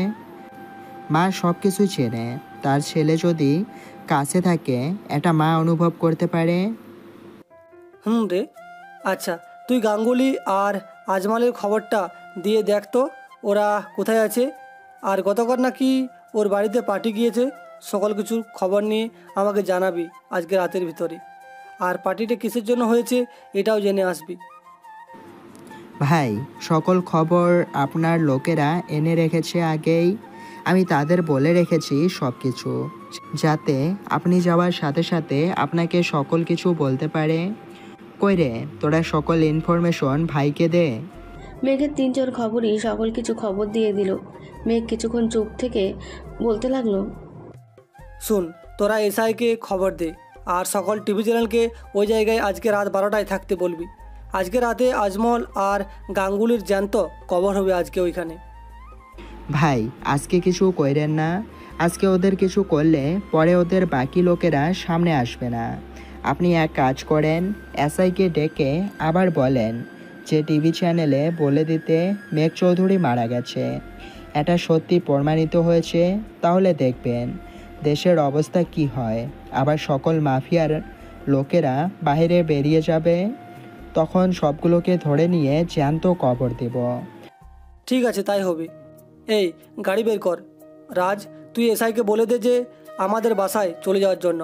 মা সব কিছু চেনে, তার ছেলে যদি কাছে থাকে এটা মা অনুভব করতে পারে। রে, আচ্ছা তুই গাঙ্গুলি আর আজমালের খবরটা দিয়ে দেখ তো ওরা কোথায় আছে। আর গতকাল নাকি ওর বাড়িতে পার্টি গিয়েছে, সকল কিছুর খবর নিয়ে আমাকে জানাবি আজকে রাতের ভিতরে। আর পার্টিটা কিসের জন্য হয়েছে এটাও জেনে আসবি। ভাই সকল খবর আপনার লোকেরা এনে রেখেছে আগেই, আমি তাদের বলে রেখেছি সব কিছু, যাতে আপনি যাওয়ার সাথে সাথে আপনাকে সকল কিছু বলতে পারে। কই রে, তোরা সকল ইনফরমেশন ভাইকে দে। মেঘের 3-4 খবরই সকল কিছু খবর দিয়ে দিল। মেঘ কিছুক্ষণ চুপ থেকে বলতে লাগলো, শুন, তোরা এসআইকে খবর দে আর সকল টিভি চ্যানেলকে ওই জায়গায় আজকে রাত 12টায় থাকতে বলবি। আজকে রাতে আজমল আর গাঙ্গুলির জ্যান্ত কবর হবে আজকে ওইখানে। ভাই আজকে কিছু কইরেন না, আজকে ওদের কিছু করলে পরে ওদের বাকি লোকেরা সামনে আসবে না। আপনি এক কাজ করেন, এসআইকে ডেকে আবার বলেন যে টিভি চ্যানেলে বলে দিতে মেঘ চৌধুরী মারা গেছে। এটা সত্যি প্রমাণিত হয়েছে, তাহলে দেখবেন দেশের অবস্থা কি হয়। আবার সকল মাফিয়ার লোকেরা বাইরে বেরিয়ে যাবে, তখন সবগুলোকে ধরে নিয়ে জ্যান্ত কবর দেব। ঠিক আছে, তাই হবে। এই গাড়ি বের কর। রাজ, তুই এসআইকে বলে দে যে আমাদের বাসায় চলে যাওয়ার জন্য।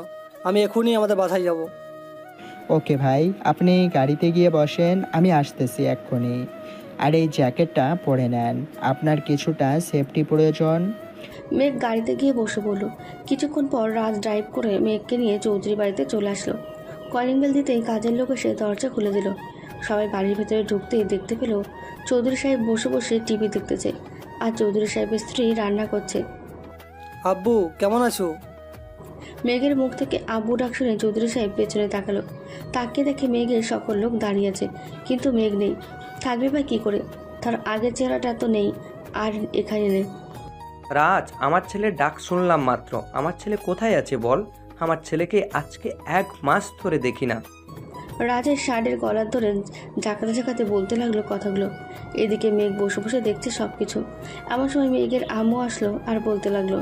আমি এখনই আমাদের বাসায় যাব। ওকে ভাই, আপনি গাড়িতে গিয়ে বসেন, আমি আসতেছি এক্ষুনি। আর এই জ্যাকেটটা পরে নেন, আপনার কিছুটা সেফটি প্রয়োজন। মেঘ গাড়িতে গিয়ে বসে পড়ল। কিছুক্ষণ পর রাজ ড্রাইভ করে মেঘকে নিয়ে চৌধুরী বাড়িতে চলে আসলো। কলিং বেল দিতেই কাজের লোক এসে দরজা খুলে দিল। সবাই বাড়ির ভেতরে ঢুকতেই দেখতে পেল চৌধুরী সাহেব বসে বসে টিভি দেখতেছে, আর চৌধুরী সাহেবের স্ত্রী রান্না করছে। আব্বু কেমন আছো? মেঘের মুখ থেকে আব্বু ডাক শুনে চৌধুরী সাহেব পেছনে তাকালো। তাকিয়ে দেখে মেঘের সকল লোক দাঁড়িয়ে আছে, কিন্তু মেঘ নেই। থাকবে বা কী করে, তার আগের চেহারাটা তো নেই, আর এখানে নেই। রাজ, আমার ছেলের ডাক শুনলাম মাত্র। আমার ছেলে কোথায় আছে বল? আমার ছেলেকে আজকে 1 মাস ধরে দেখি না। রাজের শার্টের গলার ধরে ঝাঁকাতে ঝাঁকাতে বলতে লাগলো কথাগুলো। এদিকে মেঘ বসে বসে দেখছে সব কিছু। এমন সময় মেঘের আম্মু আসলো আর বলতে লাগলো,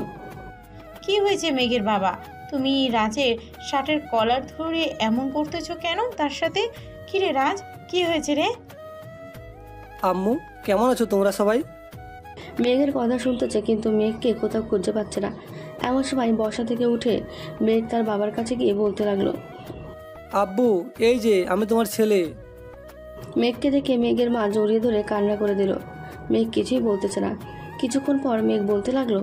কি হয়েছে মেঘের বাবা? তুমি রাজের শার্টের কলার ধরে এমন করতেছো কেন তার সাথে? কি রে রাজ, কি হয়েছে রে? আম্মু কেমন আছো তোমরা সবাই? মেঘের কথা শুনতেছে, কিন্তু মেঘকে কোথাও খুঁজে পাচ্ছে না। এমন সময় বসা থেকে উঠে মেঘ তার বাবার কাছে গিয়ে বলতে লাগলো, আব্বু এই যে আমি তোমার ছেলে। মেঘকে দেখে মেঘের মা জড়িয়ে ধরে কান্না করে দিল। মেঘ কিছুই বলতেছে না। কিছুক্ষণ পর মেঘ বলতে লাগলো,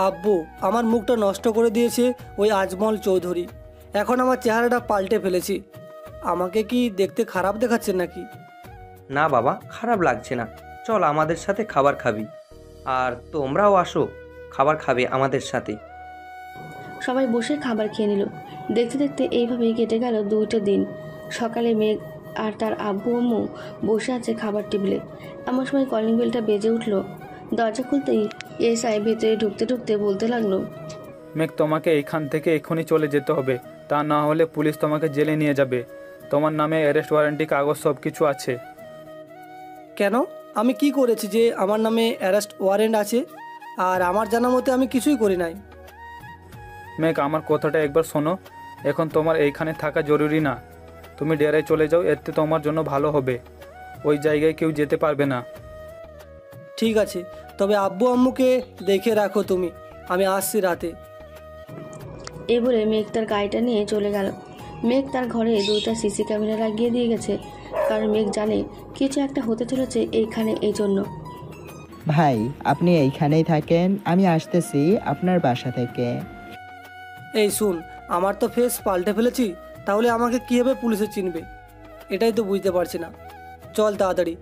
আব্বু আমার মুখটা নষ্ট করে দিয়েছে ওই আজমল চৌধুরী। এখন আমার চেহারাটা পাল্টে ফেলেছি। আমাকে কি দেখতে খারাপ দেখাচ্ছেন নাকি? না বাবা, খারাপ লাগছে না। চল আমাদের সাথে খাবার খাবি, আর তোমরাও আসো খাবার খাবে আমাদের সাথে। সবাই বসে খাবার খেয়ে নিল। দেখতে দেখতে এইভাবেই কেটে গেল 2টা দিন। সকালে মেঘ আর তার আব্বু আম্মু বসে আছে খাবার টেবিলে। এমন সময় কলিং বেলটা বেজে উঠলো। দরজা খুলতেই এসআই ভেতরে ঢুকতে ঢুকতে বলতে লাগলো, মেঘ, তোমাকে এইখান থেকে এক্ষুনি চলে যেতে হবে, তা না হলে পুলিশ তোমাকে জেলে নিয়ে যাবে। তোমার নামে অ্যারেস্ট ওয়ারেন্টি কাগজ সব কিছু আছে। কেন? আমি কি করেছি যে আমার নামে অ্যারেস্ট ওয়ারেন্ট আছে? আর আমার জানা মতে আমি কিছুই করি নাই। মেঘ, আমার কথাটা একবার শোনো। এখন তোমার এইখানে থাকা জরুরি না। তুমি ডেরায় চলে যাও, এতে তোমার জন্য ভালো হবে। ওই জায়গায় কেউ যেতে পারবে না। ঠিক আছে, তবে আব্বু আম্মুকে দেখে রাখো তুমি, আমি আসছি রাতে। এই বলে মেঘ তার গাড়িটা নিয়ে চলে গেল। মেঘ তার ঘরে 2টা সিসি ক্যামেরা লাগিয়ে দিয়ে গেছে, কারণ মেঘ জানে কিছু একটা হতে চলেছে এইখানে, এই জন্য। ভাই আপনি এইখানেই থাকেন, আমি আসতেছি আপনার বাসা থেকে। এই শুন, আমার তো ফেস পাল্টে ফেলেছি, তাহলে আমাকে কীভাবে পুলিশে চিনবে এটাই তো বুঝতে পারছি না। চল তাড়াতাড়ি,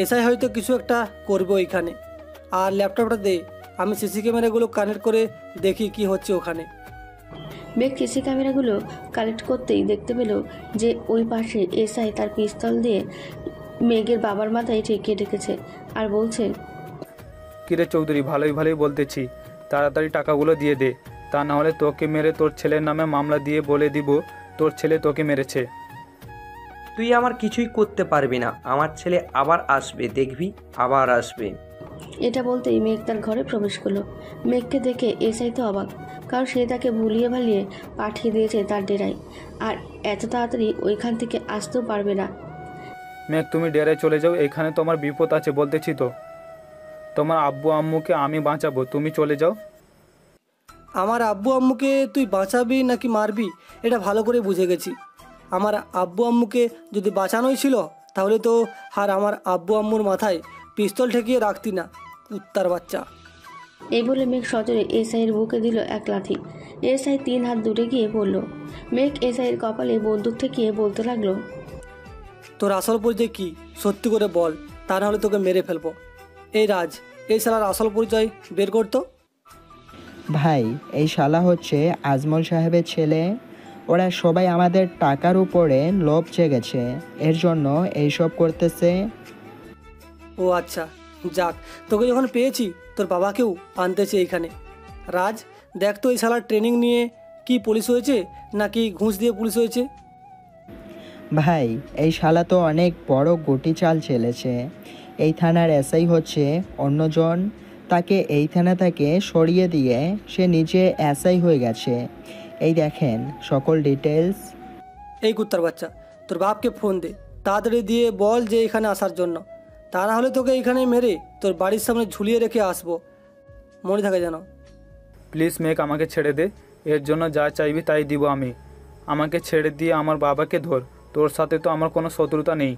এসআই হয়তো কিছু একটা করবে ওইখানে। আর ল্যাপটপটা দে, আমি সিসি ক্যামেরাগুলো কানেক্ট করে দেখি কি হচ্ছে ওখানে। মেঘ সিসি ক্যামেরাগুলো কালেক্ট করতেই দেখতে পেল যে ওই পাশে এসআই তার পিস্তল দিয়ে মেঘের বাবার মাথায় ঠেকিয়ে রেখেছে আর বলছে, কিরে চৌধুরী, ভালোই ভালোই বলতেছি, তাড়াতাড়ি টাকাগুলো দিয়ে দে, তা না হলে তোকে মেরে তোর ছেলের নামে মামলা দিয়ে বলে দিব তোর ছেলে তোকে মেরেছে। তুই আমার কিছুই করতে পারবি না, আমার ছেলে আবার আসবে, দেখবি আবার আসবে। এটা বলতেই মেঘ তার ঘরে প্রবেশ করলো। মেঘকে দেখে এসআই তো অবাক, কারণ সে তাকে ভুলিয়ে ভালিয়ে পাঠিয়ে দিয়েছে তার ডেরায়, আর এত তাড়াতাড়ি ওইখান থেকে আসতেও পারবে না। মেঘ তুমি ডেরায় চলে যাও, এখানে তোমার বিপদ আছে বলতেছি তো। তোমার আব্বু আম্মুকে আমি বাঁচাবো, তুমি চলে যাও। আমার আব্বু আম্মুকে তুই বাঁচাবি নাকি মারবি এটা ভালো করে বুঝে গেছি। আমার আব্বু আম্মুকে যদি বাঁচানোই ছিল তাহলে তো আর আমার আব্বু আম্মুর মাথায় পিস্তল ঠেকিয়ে রাখতি না, কুত্তার বাচ্চা। এই বলে মেঘ সজোরে এসআইয়ের বুকে দিল এক লাথি। এসআই 3 হাত দূরে গিয়ে বলল। মেঘ এসআইয়ের কপালে বন্দুক ঠেকিয়ে বলতে লাগলো, তোর আসল পরিচয় কি সত্যি করে বল, তা নাহলে তোকে মেরে ফেলবো। এই রাজ, এই শালার আসল পরিচয় বের করতো। ভাই এই শালা হচ্ছে আজমল সাহেবের ছেলে, ওরা সবাই আমাদের টাকার উপরে লোভ জেগেছে, এর জন্য এইসব করতেছে। ও আচ্ছা, যাক, তোকে যখন পেয়েছি তোর বাবাকেও আনতেছে এইখানে। রাজ দেখ তো, এই শালার ট্রেনিং নিয়ে কি পুলিশ হয়েছে নাকি ঘুষ দিয়ে পুলিশ হয়েছে। ভাই এই শালা তো অনেক বড় গুটি চাল চেলেছে। এই থানার এসআই হচ্ছে অন্যজন, তাকে এই থানা থেকে সরিয়ে দিয়ে সে নিজে এসআই হয়ে গেছে। এই দেখেন সকল ডিটেলস। এই কুত্তার বাচ্চা, তোর বাপকে ফোন দে, তাড়াতাড়ি দিয়ে বল যে এখানে আসার জন্য, তা না হলে তোকে এখানে মেরে তোর বাড়ির সামনে ঝুলিয়ে রেখে আসবো, মনে থাকে যেন। প্লিজ মেঘ, আমাকে ছেড়ে দে, এর জন্য যা চাইবি তাই দিব আমি। আমাকে ছেড়ে দিয়ে আমার বাবাকে ধর, তোর সাথে তো আমার কোনো শত্রুতা নেই।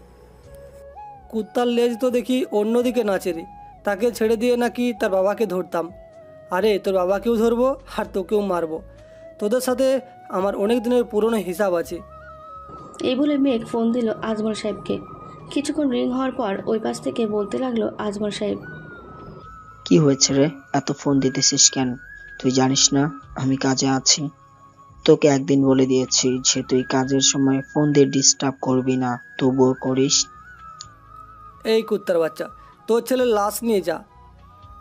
কুত্তার লেজ তো দেখি অন্যদিকে নাচে রে, তাকে ছেড়ে দিয়ে নাকি তার বাবাকে ধরতাম। আরে তোর বাবাকেও ধরবো আর তোকেও মারবো, তোদের সাথে আমার অনেক দিনের পুরনো হিসাব আছে। এই বলে মেঘ ফোন দিল আজমল সাহেবকে। কিছুক্ষণ রিং হওয়ার পর ওই পাশ থেকে বলতে লাগলো আজমল সাহেব, কি হয়েছে রে, এত ফোন দিতেছিস কেন? তুই জানিস না আমি কাজে আছি? তোকে একদিন বলে দিয়েছি যে তুই কাজের সময় ফোন দিয়ে ডিস্টার্ব করবি না, তবুও করিস। এই কুত্তার বাচ্চা, তোর ছেলের লাশ নিয়ে যা,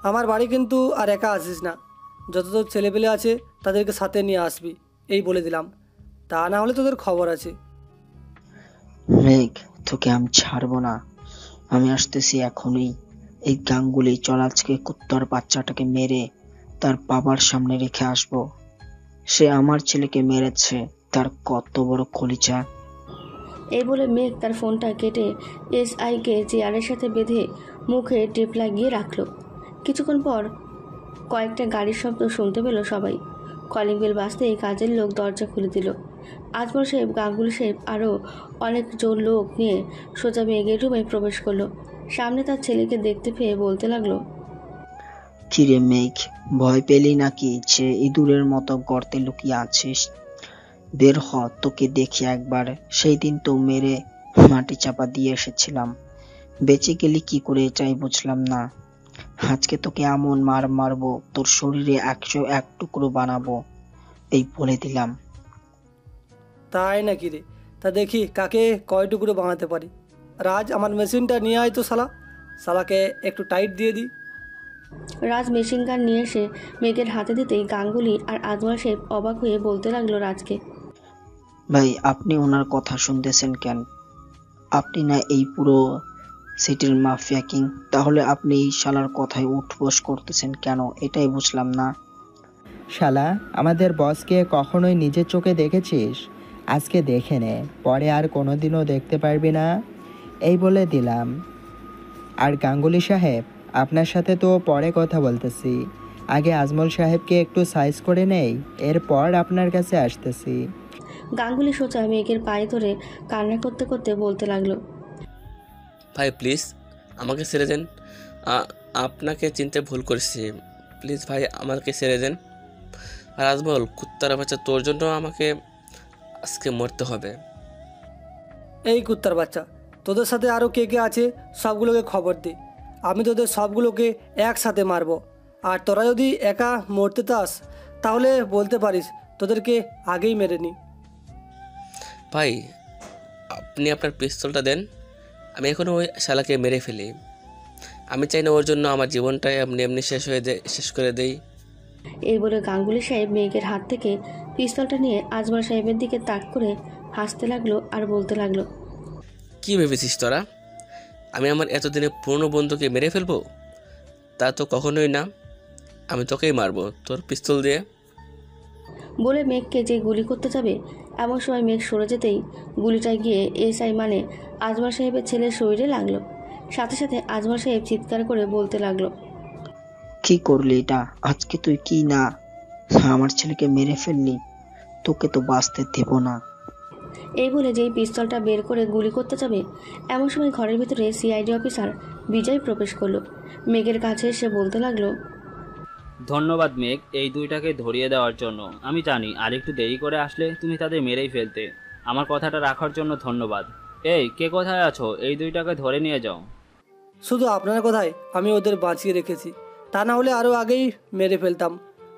আমার বাড়ি কিন্তু আর একা আসিস না, যত তোর ছেলেপেলে আছে তাদেরকে সাথে নিয়ে আসবি, এই বলে দিলাম, তা না হলে তোদের খবর আছে। মেঘ তোকে আমি ছাড়বো না, আমি আসতেছি এখনই। এই গাঙ্গুলি চল আজকে কুত্তার বাচ্চাটাকে মেরে তার বাবার সামনে রেখে আসবো। সে আমার ছেলেকে মেরেছে, তার কত বড় কলিজা। এই বলে মেঘ তার ফোনটা কেটে এসআইকে চেয়ারের সাথে বেঁধে মুখে টেপ লাগিয়ে রাখলো। কিছুক্ষণ পর কয়েকটা গাড়ির শব্দ শুনতে পেল সবাই। কলিং বেল বাজতেই কাজের লোক দরজা খুলে দিল। আজমল সাহেব, গাঙ্গুলি সাহেব আরও অনেকজন লোক নিয়ে সোজা মেঘের রুমে প্রবেশ করলো। সামনে তার ছেলেকে দেখতে পেয়ে বলতে লাগলো, কিরে মেঘ, ভয় পেলি নাকি যে ইঁদুরের মতো গর্তে লুকিয়ে আছিস? বের হ, তোকে দেখি একবার। সেই দিন তো মেরে মাটি চাপা দিয়ে এসেছিলাম, বেঁচে গেলি কি করে চাই বুঝলাম না। আজকে তোকে এমন মার মারবো তোর শরীরে 101 টুকরো বানাবো, এই বলে দিলাম। তাই নাকি রে? তা দেখি কাকে কয় টুকরো বানাতে পারি। রাজ, আমার মেশিনটা নিয়ে আয় তো শালা, শালাকে একটু টাইট দিয়ে দিই। রাজ মেশিন গান নিয়ে এসে মেঘের হাতে দিতেই গাঙ্গুলি আর আজমল সাহেব অবাক হয়ে বলতে লাগলো রাজকে, ভাই আপনি ওনার কথা শুনতেছেন কেন? আপনি না এই পুরো সিটির মাফিয়া কিং, তাহলে আপনি এই শালার কথায় উঠবোস করতেছেন কেন? এটাই বুঝলাম না। শালা আমাদের বসকে কখনোই নিজের চোখে দেখেছিস? আজকে দেখে নে, পরে আর কোনোদিনও দেখতে পারবি না, এই বলে দিলাম। আর গাঙ্গুলি সাহেব, আপনার সাথে তো পরে কথা বলতেছি, আগে আজমল সাহেবকে একটু সাইজ করে নেই, এরপর আপনার কাছে আসতেছি। গাঙ্গুলি সোজা মেঘের পায়ে ধরে কান্না করতে করতে বলতে লাগলো, ভাই প্লিজ আমাকে ছেড়ে দেন, আপনাকে চিনতে ভুল করেছি, প্লিজ ভাই আমাকে ছেড়ে দেন। আর আজমল, কুত্তার বাচ্চা, তোর জন্য আমাকে আজকে মরতে হবে। এই কুত্তার বাচ্চা, তোদের সাথে আরও কে কে আছে সবগুলোকে খবর দে, আমি তোদের সবগুলোকে একসাথে মারবো। আর তোরা যদি একা মরতে চাস তাহলে বলতে পারিস, তোদেরকে আগেই মেরে নি। ভাই আপনি আপনার পিস্তলটা দেন, আমি এখনও ওই শালাকে মেরে ফেলি। আমি চাই না ওর জন্য আমার জীবনটাই এমনি এমনি শেষ করে দেই। এই বলে গাঙ্গুলি সাহেব মেঘের হাত থেকে পিস্তলটা নিয়ে আজমল সাহেবের দিকে তাক করে হাসতে লাগলো আর বলতে লাগলো, কি ভেবেছিস তোরা আমি আমার এতদিনের পুরনো বন্ধুকে মেরে ফেলবো? তা তো কখনোই না, আমি তোকেই মারবো তোর পিস্তল দিয়ে। বলে মেঘকে যে গুলি করতে যাবে এমন সময় মেঘ সরে যেতেই গুলিটায় গিয়ে এসআই মানে আজমল সাহেবের ছেলের শরীরে লাগলো। সাথে সাথে আজমল সাহেব চিৎকার করে বলতে লাগলো, কি করলি এটা? আজকে তুই কি না আমার ছেলেকে মেরে ফেললি, তোকে তো বাঁচতে দেব না। এই বলে যেই পিস্তলটা বের করে গুলি করতে যাবে এমন সময় ঘরের ভিতরে সিআইডি অফিসার বিজয় প্রবেশ করলো। মেঘের কাছে এসে বলতে লাগলো, ধন্যবাদ মেঘ এই দুইটাকে ধরিয়ে দেওয়ার জন্য। আমি জানি আরেকটু দেরি করে আসলে তুমি তাদের মেরেই ফেলতে। আমার কথাটা রাখার জন্য ধন্যবাদ। এই কে কোথায় আছো? এই দুইটাকে ধরে নিয়ে যাও। শুধু আপনার কথায় আমি ওদের বাঁচিয়ে রেখেছি, তা না হলে আরও আগেই মেরে ফেলতাম।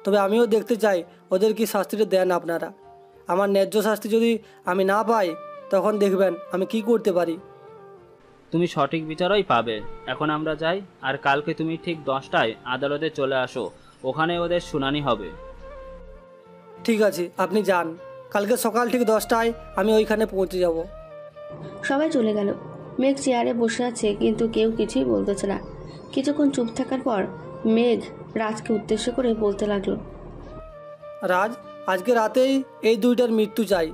তবে আমিও দেখতে চাই ওদের কি শাস্তিটা দেন আপনারা। আমার ন্যায্য শাস্তি যদি আমি না পাই তখন দেখবেন আমি কি করতে পারি। তুমি সঠিক বিচারই পাবে। এখন আমরা যাই, আর কালকে তুমি ঠিক 10টায় আদালতে চলে আসো, ওখানে ওদের শুনানি হবে। ঠিক আছে, আপনি যান, কালকে সকাল ঠিক 10টায় আমি ওইখানে পৌঁছে যাব। সবাই চলে গেল। মেঘ চেয়ারে বসে আছে কিন্তু কেউ কিছুই বলতেছে না। কিছুক্ষণ চুপ থাকার পর মেঘ রাজকে উদ্দেশ্য করে বলতে লাগলো, রাজ, আজকে রাতেই এই দুইটার মৃত্যু চাই,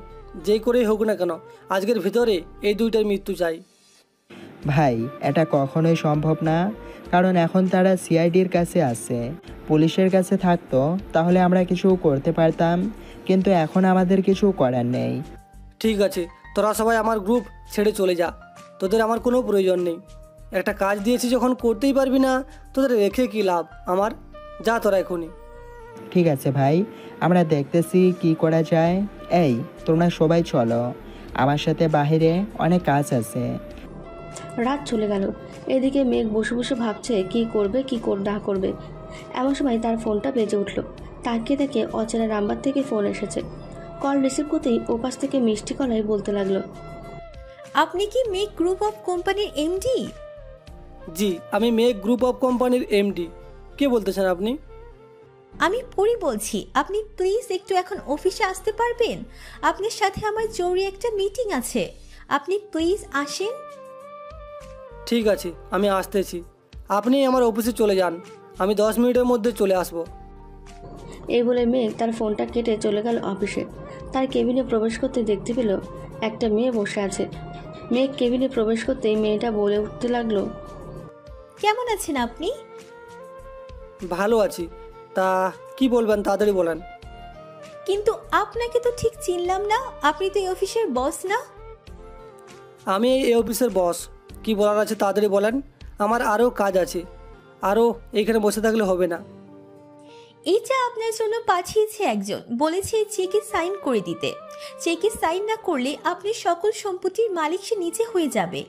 যেই করেই হোক না কেন আজকের ভিতরে এই দুইটার মৃত্যু চাই। ভাই, এটা কখনোই সম্ভব না, কারণ এখন তারা সিআইডির কাছে আছে। পুলিশের কাছে থাকতো তাহলে আমরা কিছু করতে পারতাম, কিন্তু এখন আমাদের কিছু করার নেই। ঠিক আছে, তোরা সবাই আমার গ্রুপ ছেড়ে চলে যা, তোদের আমার কোনো প্রয়োজন নেই। একটা কাজ দিয়েছি যখন করতেই পারবি না, তোদের রেখে কি লাভ আমার? যা তোরা এখনই। ঠিক আছে ভাই, আমরা দেখতেছি কি করা যায়। এই তোমরা সবাই চলো, আমার সাথে বাইরে অনেক কাজ আছে। রাত চলে গেল। এদিকে মেঘ বসে বসে ভাবছে কি করবে কি না করবে। এমন সময় তার ফোনটা বেজে উঠল। তাকিয়ে দেখে অচেনা নাম্বার থেকে ফোন এসেছে। কল রিসিভ করতেই ওপাশ থেকে মিষ্টি গলায় বলতে লাগলো, আপনি কি মেঘ গ্রুপ অফ কোম্পানির এমডি? জি, আমি মেঘ গ্রুপ অফ কোম্পানির এমডি। কে বলতেছেন আপনি? আমি পরি বলছি। আপনি প্লিজ একটু এখন অফিসে আসতে পারবেন? আপনার সাথে আমার জরুরি একটা মিটিং আছে, আপনি প্লিজ আসেন। ঠিক আছে, আমি আসতেছি, আপনি আমার অফিসে চলে যান, আমি 10 মিনিটের মধ্যে চলে আসব। এই বলে মেঘ তার ফোনটা কেটে চলে গেল অফিসে। তার কেবিনে প্রবেশ করতে দেখতে পেল একটা মেয়ে বসে আছে। মেঘ কেবিনে প্রবেশ করতেই মেয়েটা বলে উঠতে লাগলো, কেমন আছেন আপনি? ভালো আছি, তা কি বলবেন তাড়াতাড়ি বলেন। কিন্তু আপনাকে তো ঠিক চিনলাম না, আপনি তো এই অফিসের বস না? আমি এই অফিসের বস, কি বলার আছে তাড়াতাড়ি বলেন, আমার আরও কাজ আছে, আরও এইখানে বসে থাকলে হবে না। এটা আপনার জন্য পাঠিয়েছে একজন, বলেছে চেকে সাইন করে দিতে। চেকে সাইন না করলে আপনি সকল সম্পত্তির মালিক সে নিচে হয়ে যাবে।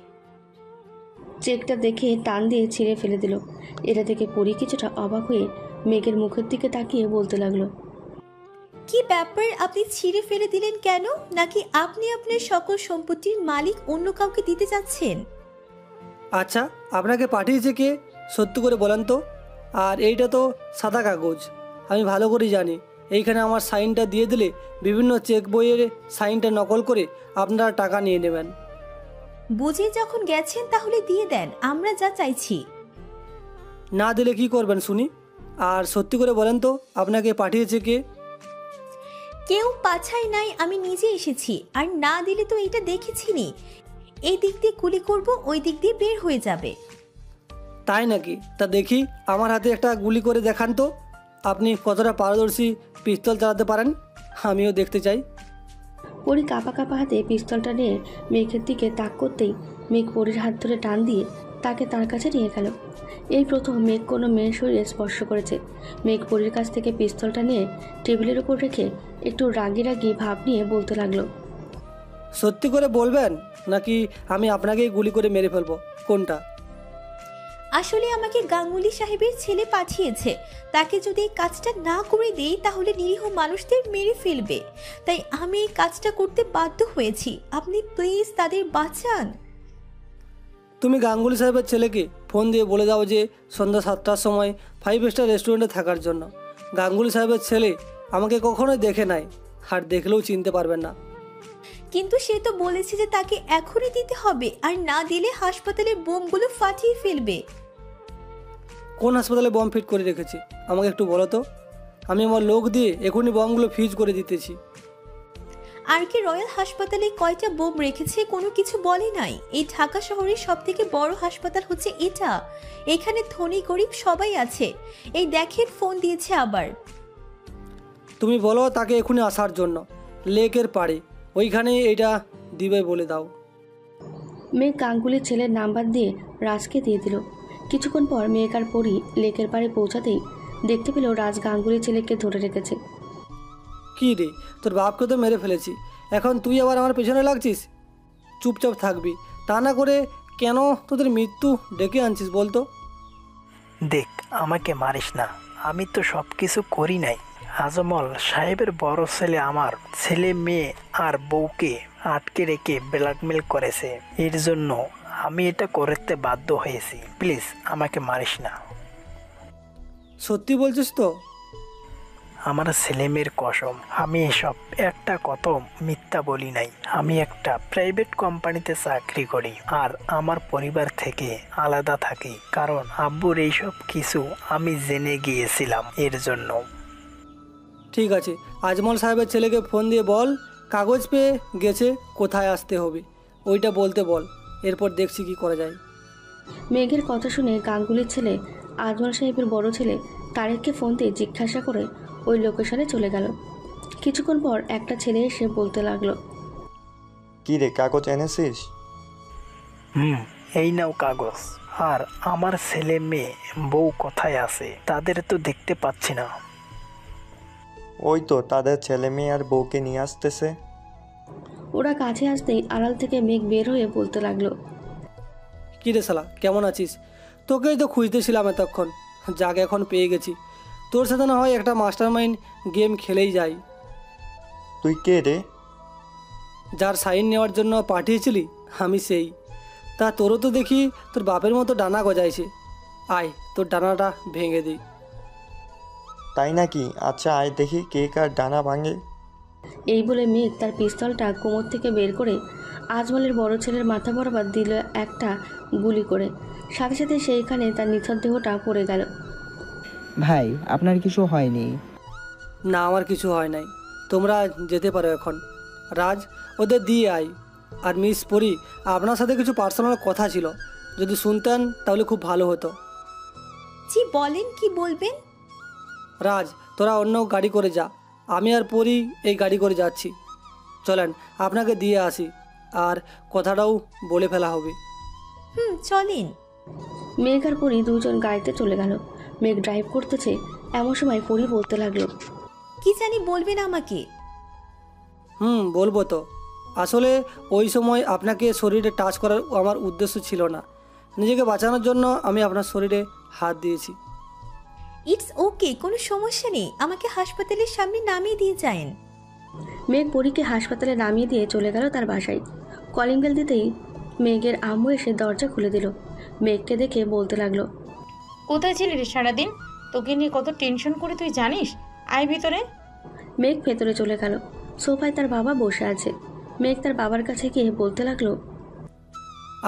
চেকটা দেখে টান দিয়ে ছিঁড়ে ফেলে দিল। এটা দেখে পরি কিছুটা অবাক হয়ে মেঘের মুখের দিকে তাকিয়ে বলতে লাগলো, কি ব্যাপার, আপনি ছিঁড়ে ফেলে দিলেন কেন? নাকি আপনি আপনার সকল সম্পত্তির মালিক অন্য কাউকে দিতে চাচ্ছেন? আচ্ছা, আপনাকে পাঠিয়েছে কে সত্যি করে বলেন তো? আর এইটা তো সাদা কাগজ, আমি ভালো করেই জানি এইখানে আমার সাইনটা দিয়ে দিলে বিভিন্ন চেক বইয়ের সাইনটা নকল করে আপনারা টাকা নিয়ে নেবেন। বুঝে যখন গেছেন তাহলে দিয়ে দেন, আমরা যা চাইছি। না দিলে কি করবেন শুনি? আর সত্যি করে বলেন তো আপনাকে পাঠিয়েছে কে? কেউ পাছায় নাই, আমি নিজে এসেছি। আর না দিলে তো এটা দেখেছিনি, এই দিক দিয়ে গুলি করব, ওই দিক দিয়ে বের হয়ে যাবে। তাই নাকি? তা দেখি আমার হাতে একটা গুলি করে দেখান তো, আপনি কতটা পারদর্শী পিস্তল চালাতে পারেন, আমিও দেখতে চাই। পরি কাঁপা কাঁপা হাতে পিস্তলটা নিয়ে মেঘের দিকে তাক করতেই মেঘ পরির হাত ধরে টান দিয়ে তাকে তার কাছে নিয়ে গেল। এই প্রথম মেঘ কোনো মেয়ের শরীরে স্পর্শ করেছে। মেঘ পরির কাছ থেকে পিস্তলটা নিয়ে টেবিলের উপর রেখে একটু রাগি রাগি ভাব নিয়ে বলতে লাগলো, সত্যি করে বলবেন নাকি আমি আপনাকেই গুলি করে মেরে ফেলবো, কোনটা? আসলে আমাকে গাঙ্গুলি সাহেবের ছেলে পাঠিয়েছে, তাকে যদি এই কাজটা না করে দেই তাহলে নিরীহ মানুষদের মেরে ফেলবে, তাই আমি এই কাজটা করতে বাধ্য হয়েছি। আপনি প্লিজ তাদের বাঁচান। তুমি গাঙ্গুলি সাহেবের ছেলেকে ফোন দিয়ে বলে দাও যে সন্ধ্যা 7টার সময় 5 স্টার রেস্টুরেন্টে থাকার জন্য। গাঙ্গুলি সাহেবের ছেলে আমাকে কখনোই দেখে নাই, আর দেখলেও চিনতে পারবেন না। কিন্তু সে তো বলেছে যে তাকে এখনই দিতে হবে, আর না দিলে হাসপাতালের বোমগুলো ফাটিয়ে ফেলবে। কোন হাসপাতালে বম ফিট করে রেখেছি আমাকে একটু বলো তো, আমি আমার লোক দিয়ে এখনই বমগুলো ফিউজ করে দিতেছি। আর কি রয়্যাল হাসপাতালে কয়টা বোম রেখেছে কোনো কিছু বলে নাই। এই ঢাকা শহরের সব থেকে বড় হাসপাতাল হচ্ছে এটা, এখানে ধনী গরিব সবাই আছে। এই দেখেন ফোন দিয়েছে আবার। তুমি বলো তাকে এখনই আসার জন্য, লেকের পাড়ে ওইখানে এটা দিবে বলে দাও। মেঘ গাঙ্গুলির ছেলের নাম্বার দিয়ে রাজকে দিয়ে দিল। কিছুক্ষণ পর মেঘ আর পরি লেকের পাড়ে পৌঁছাতেই দেখতে পেল রাজ গাঙ্গুলির ছেলেকে ধরে রেখেছে। কি রে, তোর বাপকে তো মেরে ফেলেছি, এখন তুই আবার আমার পেছনে লাগছিস? চুপচাপ থাকবি, তা না করে কেন তোদের মৃত্যু ডেকে আনছিস বলতো? দেখ, আমাকে মারিস না, আমি তো সব কিছু করি নাই। আজমল সাহেবের বড় ছেলে আমার ছেলে মেয়ে আর বউকে আটকে রেখে ব্ল্যাকমেল করেছে, এর জন্য আমি এটা করতে বাধ্য হয়েছি। প্লিজ আমাকে মারিস না। সত্যি বলছিস তো? আমার ছেলে মেয়ের কসম, আমি এসব একটা কত মিথ্যা বলি নাই। আমি একটা প্রাইভেট কোম্পানিতে চাকরি করি আর আমার পরিবার থেকে আলাদা থাকি, কারণ আব্বুর এইসব কিছু আমি জেনে গিয়েছিলাম, এর জন্য। ঠিক আছে, আজমল সাহেবের ছেলেকে ফোন দিয়ে বল কাগজ পেয়ে গেছে, কোথায় আসতে হবে ওইটা বলতে বল, এরপর দেখছি কি করা যায়। মেঘের কথা শুনে গাঙ্গুলির ছেলে আজমল সাহেবের বড় ছেলে তারেককে ফোন দিয়ে জিজ্ঞাসা করে ওই লোকেশনে চলে গেল। কিছুক্ষণ পর একটা ছেলে এসে বলতে লাগলো, কি রে, কাগজ এনেছিস? এই নাও কাগজ। আর আমার ছেলে মেয়ে বউ কোথায় আছে তাদের তো দেখতে পাচ্ছি না। ওই তো তাদের ছেলে মেয়ে আর বউকে নিয়ে আসতেছে। ওরা কাছে আসতেই আড়াল থেকে মেঘ বের হয়ে বলতে লাগলো, কি রে শালা, কেমন আছিস? তোকেই তো খুঁজতেছিলাম এতক্ষণ, যাক এখন পেয়ে গেছি। তোর সাথে না হয় একটা মাস্টার মাইন্ড গেম খেলেই যাই। তুই কে রে? যার সাইন নেওয়ার জন্য পাঠিয়েছিলি আমি সেই। তা তোরও তো দেখি তোর বাপের মতো ডানা গজাইছে, আয় তোর ডানাটা ভেঙে দিই। তাই নাকি? আচ্ছা আয় দেখি কে কার ডানা ভাঙে। এই বলে মেঘ তার পিস্তলটা কোমর থেকে বের করে আজমলের বড় ছেলের মাথা বরাবর দিল একটা গুলি করে। সাথে সাথে সেইখানে তার নিথর দেহটা পড়ে গেল। ভাই, আপনার কিছু হয়নি? না, আমার কিছু হয় নাই, তোমরা যেতে পারো এখন। রাজ, ওদের দিয়ে আয়। আর মিস পরি, আপনার সাথে কিছু পার্সোনাল কথা ছিল, যদি শুনতেন তাহলে খুব ভালো হতো। জি বলেন, কি বলবেন? রাজ, তোরা অন্য গাড়ি করে যা, আমি আর পরি এই গাড়ি করে যাচ্ছি। চলেন আপনাকে দিয়ে আসি, আর কথাটাও বলে ফেলা হবে। চলেন। মেঘ আর পরি দুজন গাড়িতে চলে গেল। মেঘ ড্রাইভ করতেছে, এমন সময় পরি বলতে লাগলো, কি জানি বলবেন আমাকে? বলবো তো। আসলে ওই সময় আপনাকে শরীরে টাচ করার আমার উদ্দেশ্য ছিল না, নিজেকে বাঁচানোর জন্য আমি আপনার শরীরে হাত দিয়েছি। ইটস ওকে, কোনো সমস্যা নেই, আমাকে হাসপাতালের সামনে নামিয়ে দিয়ে যান। মেঘ পরীকে হাসপাতালে নামিয়ে দিয়ে চলে গেল তার বাসায়। কলিং বেল দিতেই মেঘের আম্মু এসে দরজা খুলে দিল। মেঘকে দেখে বলতে লাগলো, কোথায় ছিলি রে সারাদিন? তোকে নিয়ে কত টেনশন করে তুই জানিস? আয় ভিতরে। মেঘ ভেতরে চলে গেল। সোফায় তার বাবা বসে আছে। মেঘ তার বাবার কাছে গিয়ে বলতে লাগলো,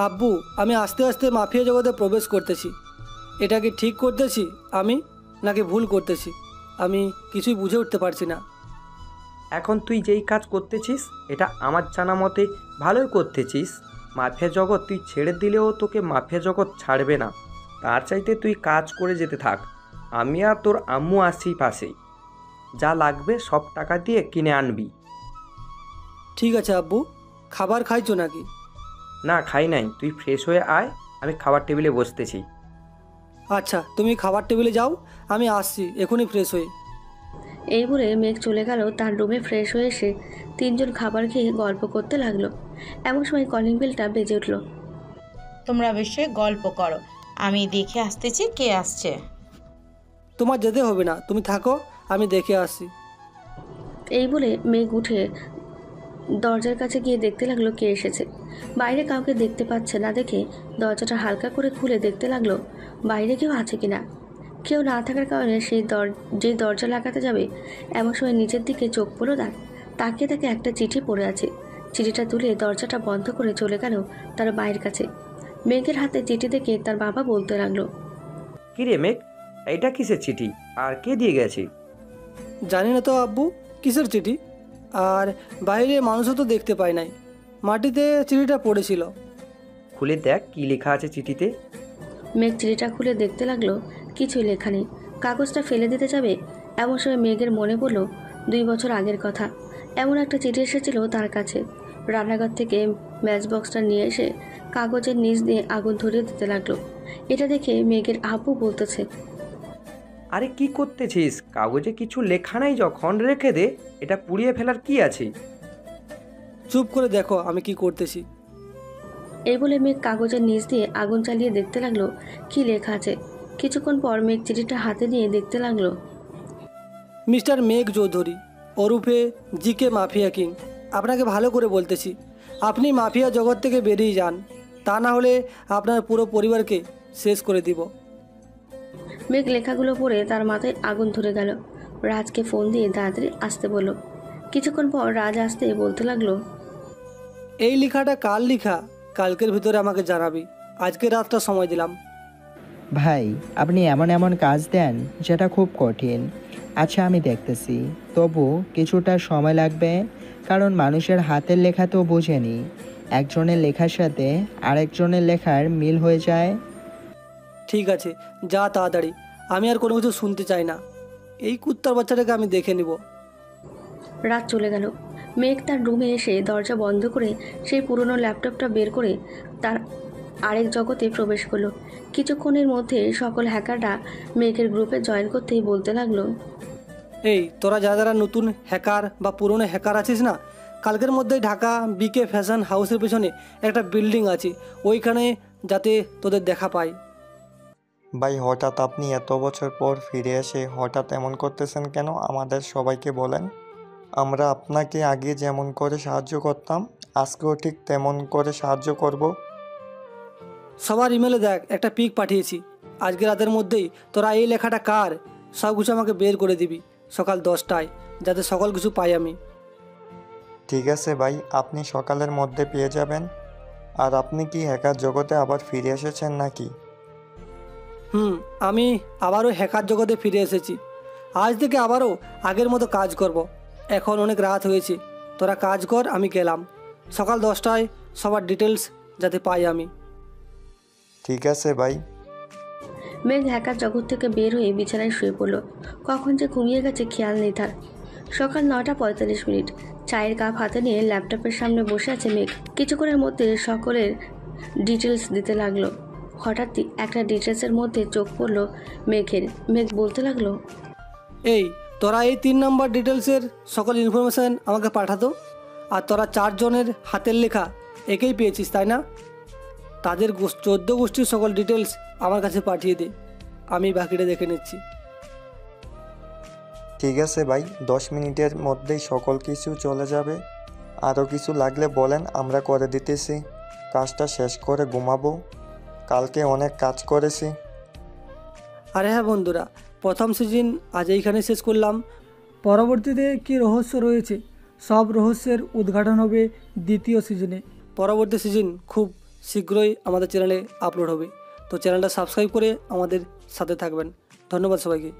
আব্বু, আমি আস্তে আস্তে মাফিয়া জগতে প্রবেশ করতেছি। এটা কি ঠিক করতেছি আমি, নাকি ভুল করতেছি? আমি কিছুই বুঝে উঠতে পারছি না। এখন তুই যেই কাজ করতেছিস এটা আমার জানা মতে ভালোই করতেছিস। মাফিয়া জগৎ তুই ছেড়ে দিলেও তোকে মাফিয়া জগৎ ছাড়বে না। তার চাইতে তুই কাজ করে যেতে থাক, আমি আর তোর আম্মু আছি পাশেই। যা লাগবে সব টাকা দিয়ে কিনে আনবি। ঠিক আছে আব্বু, খাবার খাইছো নাকি? না খাই নাই, তুই ফ্রেশ হয়ে আয়, আমি খাবার টেবিলে বসতেছি। আচ্ছা তুমি খাবার টেবিলে যাও, আমি আসছি এখনই ফ্রেশ হয়ে। এই বলে মেঘ চলে গেল তার রুমে। ফ্রেশ হয়ে এসে তিনজন খাবার খেয়ে গল্প করতে লাগলো। এমন সময় কলিং বেলটা বেজে উঠল। তোমরা বেশি গল্প করো, আমি দেখে আসতেছি কে আসছে। তোমার যেতে হবে না, তুমি থাকো, আমি দেখে আসছি। এই বলে মেঘ উঠে দরজার কাছে গিয়ে দেখতে লাগলো কে এসেছে। বাইরে কাউকে দেখতে পাচ্ছে না দেখে দরজাটা হালকা করে খুলে দেখতে লাগলো বাইরে কেউ আছে কিনা। কেউ না থাকার কারণে যেই দরজা লাগাতে যাবে এমন সময় নিচের দিকে চোখ পড়লো তার। তাকিয়ে তাকে একটা চিঠি পড়ে আছে। চিঠিটা তুলে দরজাটা বন্ধ করে চলে গেল তার মায়ের কাছে। মেঘের হাতে চিঠি দেখে তার বাবা বলতে লাগলো, কিরে মেঘ, এটা কিসের চিঠি আর কে দিয়ে গেছে? জানি না তো আব্বু, কিসের চিঠি? আর বাইরে মানুষও তো দেখতে পাই নাই, মাটিতে চিঠিটা পড়েছিল। খুলে দেখ কি লেখা আছে চিঠিতে। মেঘ চিঠিটা খুলে দেখতে লাগলো কিছুই লেখা নেই। কাগজটা ফেলে দিতে যাবে এমন সময় মেঘের মনে পড়ল 2 বছর আগের কথা। এমন একটা চিঠি এসেছিল তার কাছে। রান্নাঘর থেকে ম্যাচ বক্সটা নিয়ে এসে কাগজের নিচ দিয়ে আগুন ধরিয়ে দিতে লাগলো। এটা দেখে মেঘের আব্বু বলতেছে, আরে কি করতেছিস? কাগজে কিছু লেখা নাই যখন রেখে দে, এটা পুড়িয়ে ফেলার কি আছে? চুপ করে দেখো আমি কি করতেছি। এই বলে মেঘ কাগজের নিচ দিয়ে আগুন চালিয়ে দেখতে লাগলো কি লেখা আছে। কিছুক্ষণ পর মেঘ চিঠিটা হাতে নিয়ে দেখতে লাগলো, মিস্টার মেঘ চৌধুরী ওরফে জিকে মাফিয়া কিং, আপনাকে ভালো করে বলতেছি, আপনি মাফিয়া জগৎ থেকে বেরিয়ে যান, তা না হলে আপনার পুরো পরিবারকে শেষ করে দিব। মেঘ লেখাগুলো পড়ে তার মাথায় আগুন ধরে গেল। রাজকে ফোন দিয়ে তাড়াতাড়ি আসতে বলল। কিছুক্ষণ পর রাজ আসতে বলতে লাগলো, এই লেখাটা কার লেখা? কালকের ভিতরে আমাকে জানাবি, আজকে রাতটা সময় দিলাম। ভাই আপনি এমন এমন কাজ দেন যেটা খুব কঠিন। আচ্ছা আমি দেখতেছি, তবু কিছুটা সময় লাগবে, কারণ মানুষের হাতের লেখা তো বোঝেনি, একজনের লেখার সাথে আরেকজনের লেখার মিল হয়ে যায়। ঠিক আছে যা তাড়াতাড়ি, আমি আর কোনো কিছু শুনতে চাই না। এই কুত্তার বাচ্চাটাকে আমি দেখে নিব। রাত চলে গেল। মেঘ তার রুমে এসে দরজা বন্ধ করে সেই পুরনো ল্যাপটপটা বের করে তার আরেক জগতে প্রবেশ করলো। কিছুক্ষণের মধ্যে সকল হ্যাকাররা মেঘের গ্রুপে জয়েন করতেই বলতে লাগলো, এই তোরা যারা যারা নতুন হ্যাকার বা পুরনো হ্যাকার আছিস না, কালকের মধ্যে ঢাকা বিকে ফ্যাশন হাউসের পেছনে একটা বিল্ডিং আছে, ওইখানে যাতে তোদের দেখা পাই। ভাই হঠাৎ আপনি এত বছর পর ফিরে এসে হঠাৎ এমন করতেছেন কেন? আমাদের সবাইকে বলেন। আমরা আপনাকে আগে যেমন করে সাহায্য করতাম আজকেও ঠিক তেমন করে সাহায্য করব। সবার ইমেলে দেখ একটা পিক পাঠিয়েছি, আজকে রাতের মধ্যেই তোরা এই লেখাটা কার সব কিছু আমাকে বের করে দিবি সকাল 10টায়, যাতে সকল কিছু পাই আমি। ঠিক আছে ভাই, আপনি সকালের মধ্যে পেয়ে যাবেন। আর আপনি কি হ্যাকার জগতে আবার ফিরে এসেছেন নাকি? আমি আবারও হ্যাকার জগতে ফিরে এসেছি। আজ থেকে আবারও আগের মতো কাজ করব। এখন অনেক রাত হয়েছে, তোরা কাজ কর, আমি গেলাম। সকাল 10টায় সবার ডিটেলস যাতে পাই আমি। ঠিক আছে ভাই। মেঘ হ্যাকার জগৎ থেকে বের হয়ে বিছানায় শুয়ে পড়ল। কখন যে ঘুমিয়ে গেছে খেয়াল নেই তার। সকাল 9:45। চায়ের কাপ হাতে নিয়ে ল্যাপটপের সামনে বসে আছে মেঘ। কিছুক্ষণের মধ্যে সকলের ডিটেলস দিতে লাগলো। হঠাৎই একটা ডিটেলসের মধ্যে চোখ পড়লো মেঘের। মেঘ বলতে লাগলো, এই তোরা এই 3 নম্বর ডিটেলসের সকল ইনফরমেশান আমাকে পাঠাতো। আর তোরা 4 জনের হাতের লেখা একেই পেয়েছিস তাই না? তাদের 14 গোষ্ঠীর সকল ডিটেলস আমার কাছে পাঠিয়ে দে, আমি বাকিটা দেখে নিচ্ছি। ঠিক আছে ভাই, 10 মিনিটের মধ্যেই সকল কিছু চলে যাবে। আরও কিছু লাগলে বলেন, আমরা করে দিতেছি। কাজটা শেষ করে ঘুমাবো, কালকে অনেক কাজ করেছি। আরে হ্যাঁ বন্ধুরা, প্রথম সিজন আজ এইখানে শেষ করলাম। পরবর্তীতে কী রহস্য রয়েছে সব রহস্যের উদ্ঘাটন হবে দ্বিতীয় সিজনে। পরবর্তী সিজন খুব শীঘ্রই আমাদের চ্যানেলে আপলোড হবে, তো চ্যানেলটা সাবস্ক্রাইব করে আমাদের সাথে থাকবেন। ধন্যবাদ সবাইকে।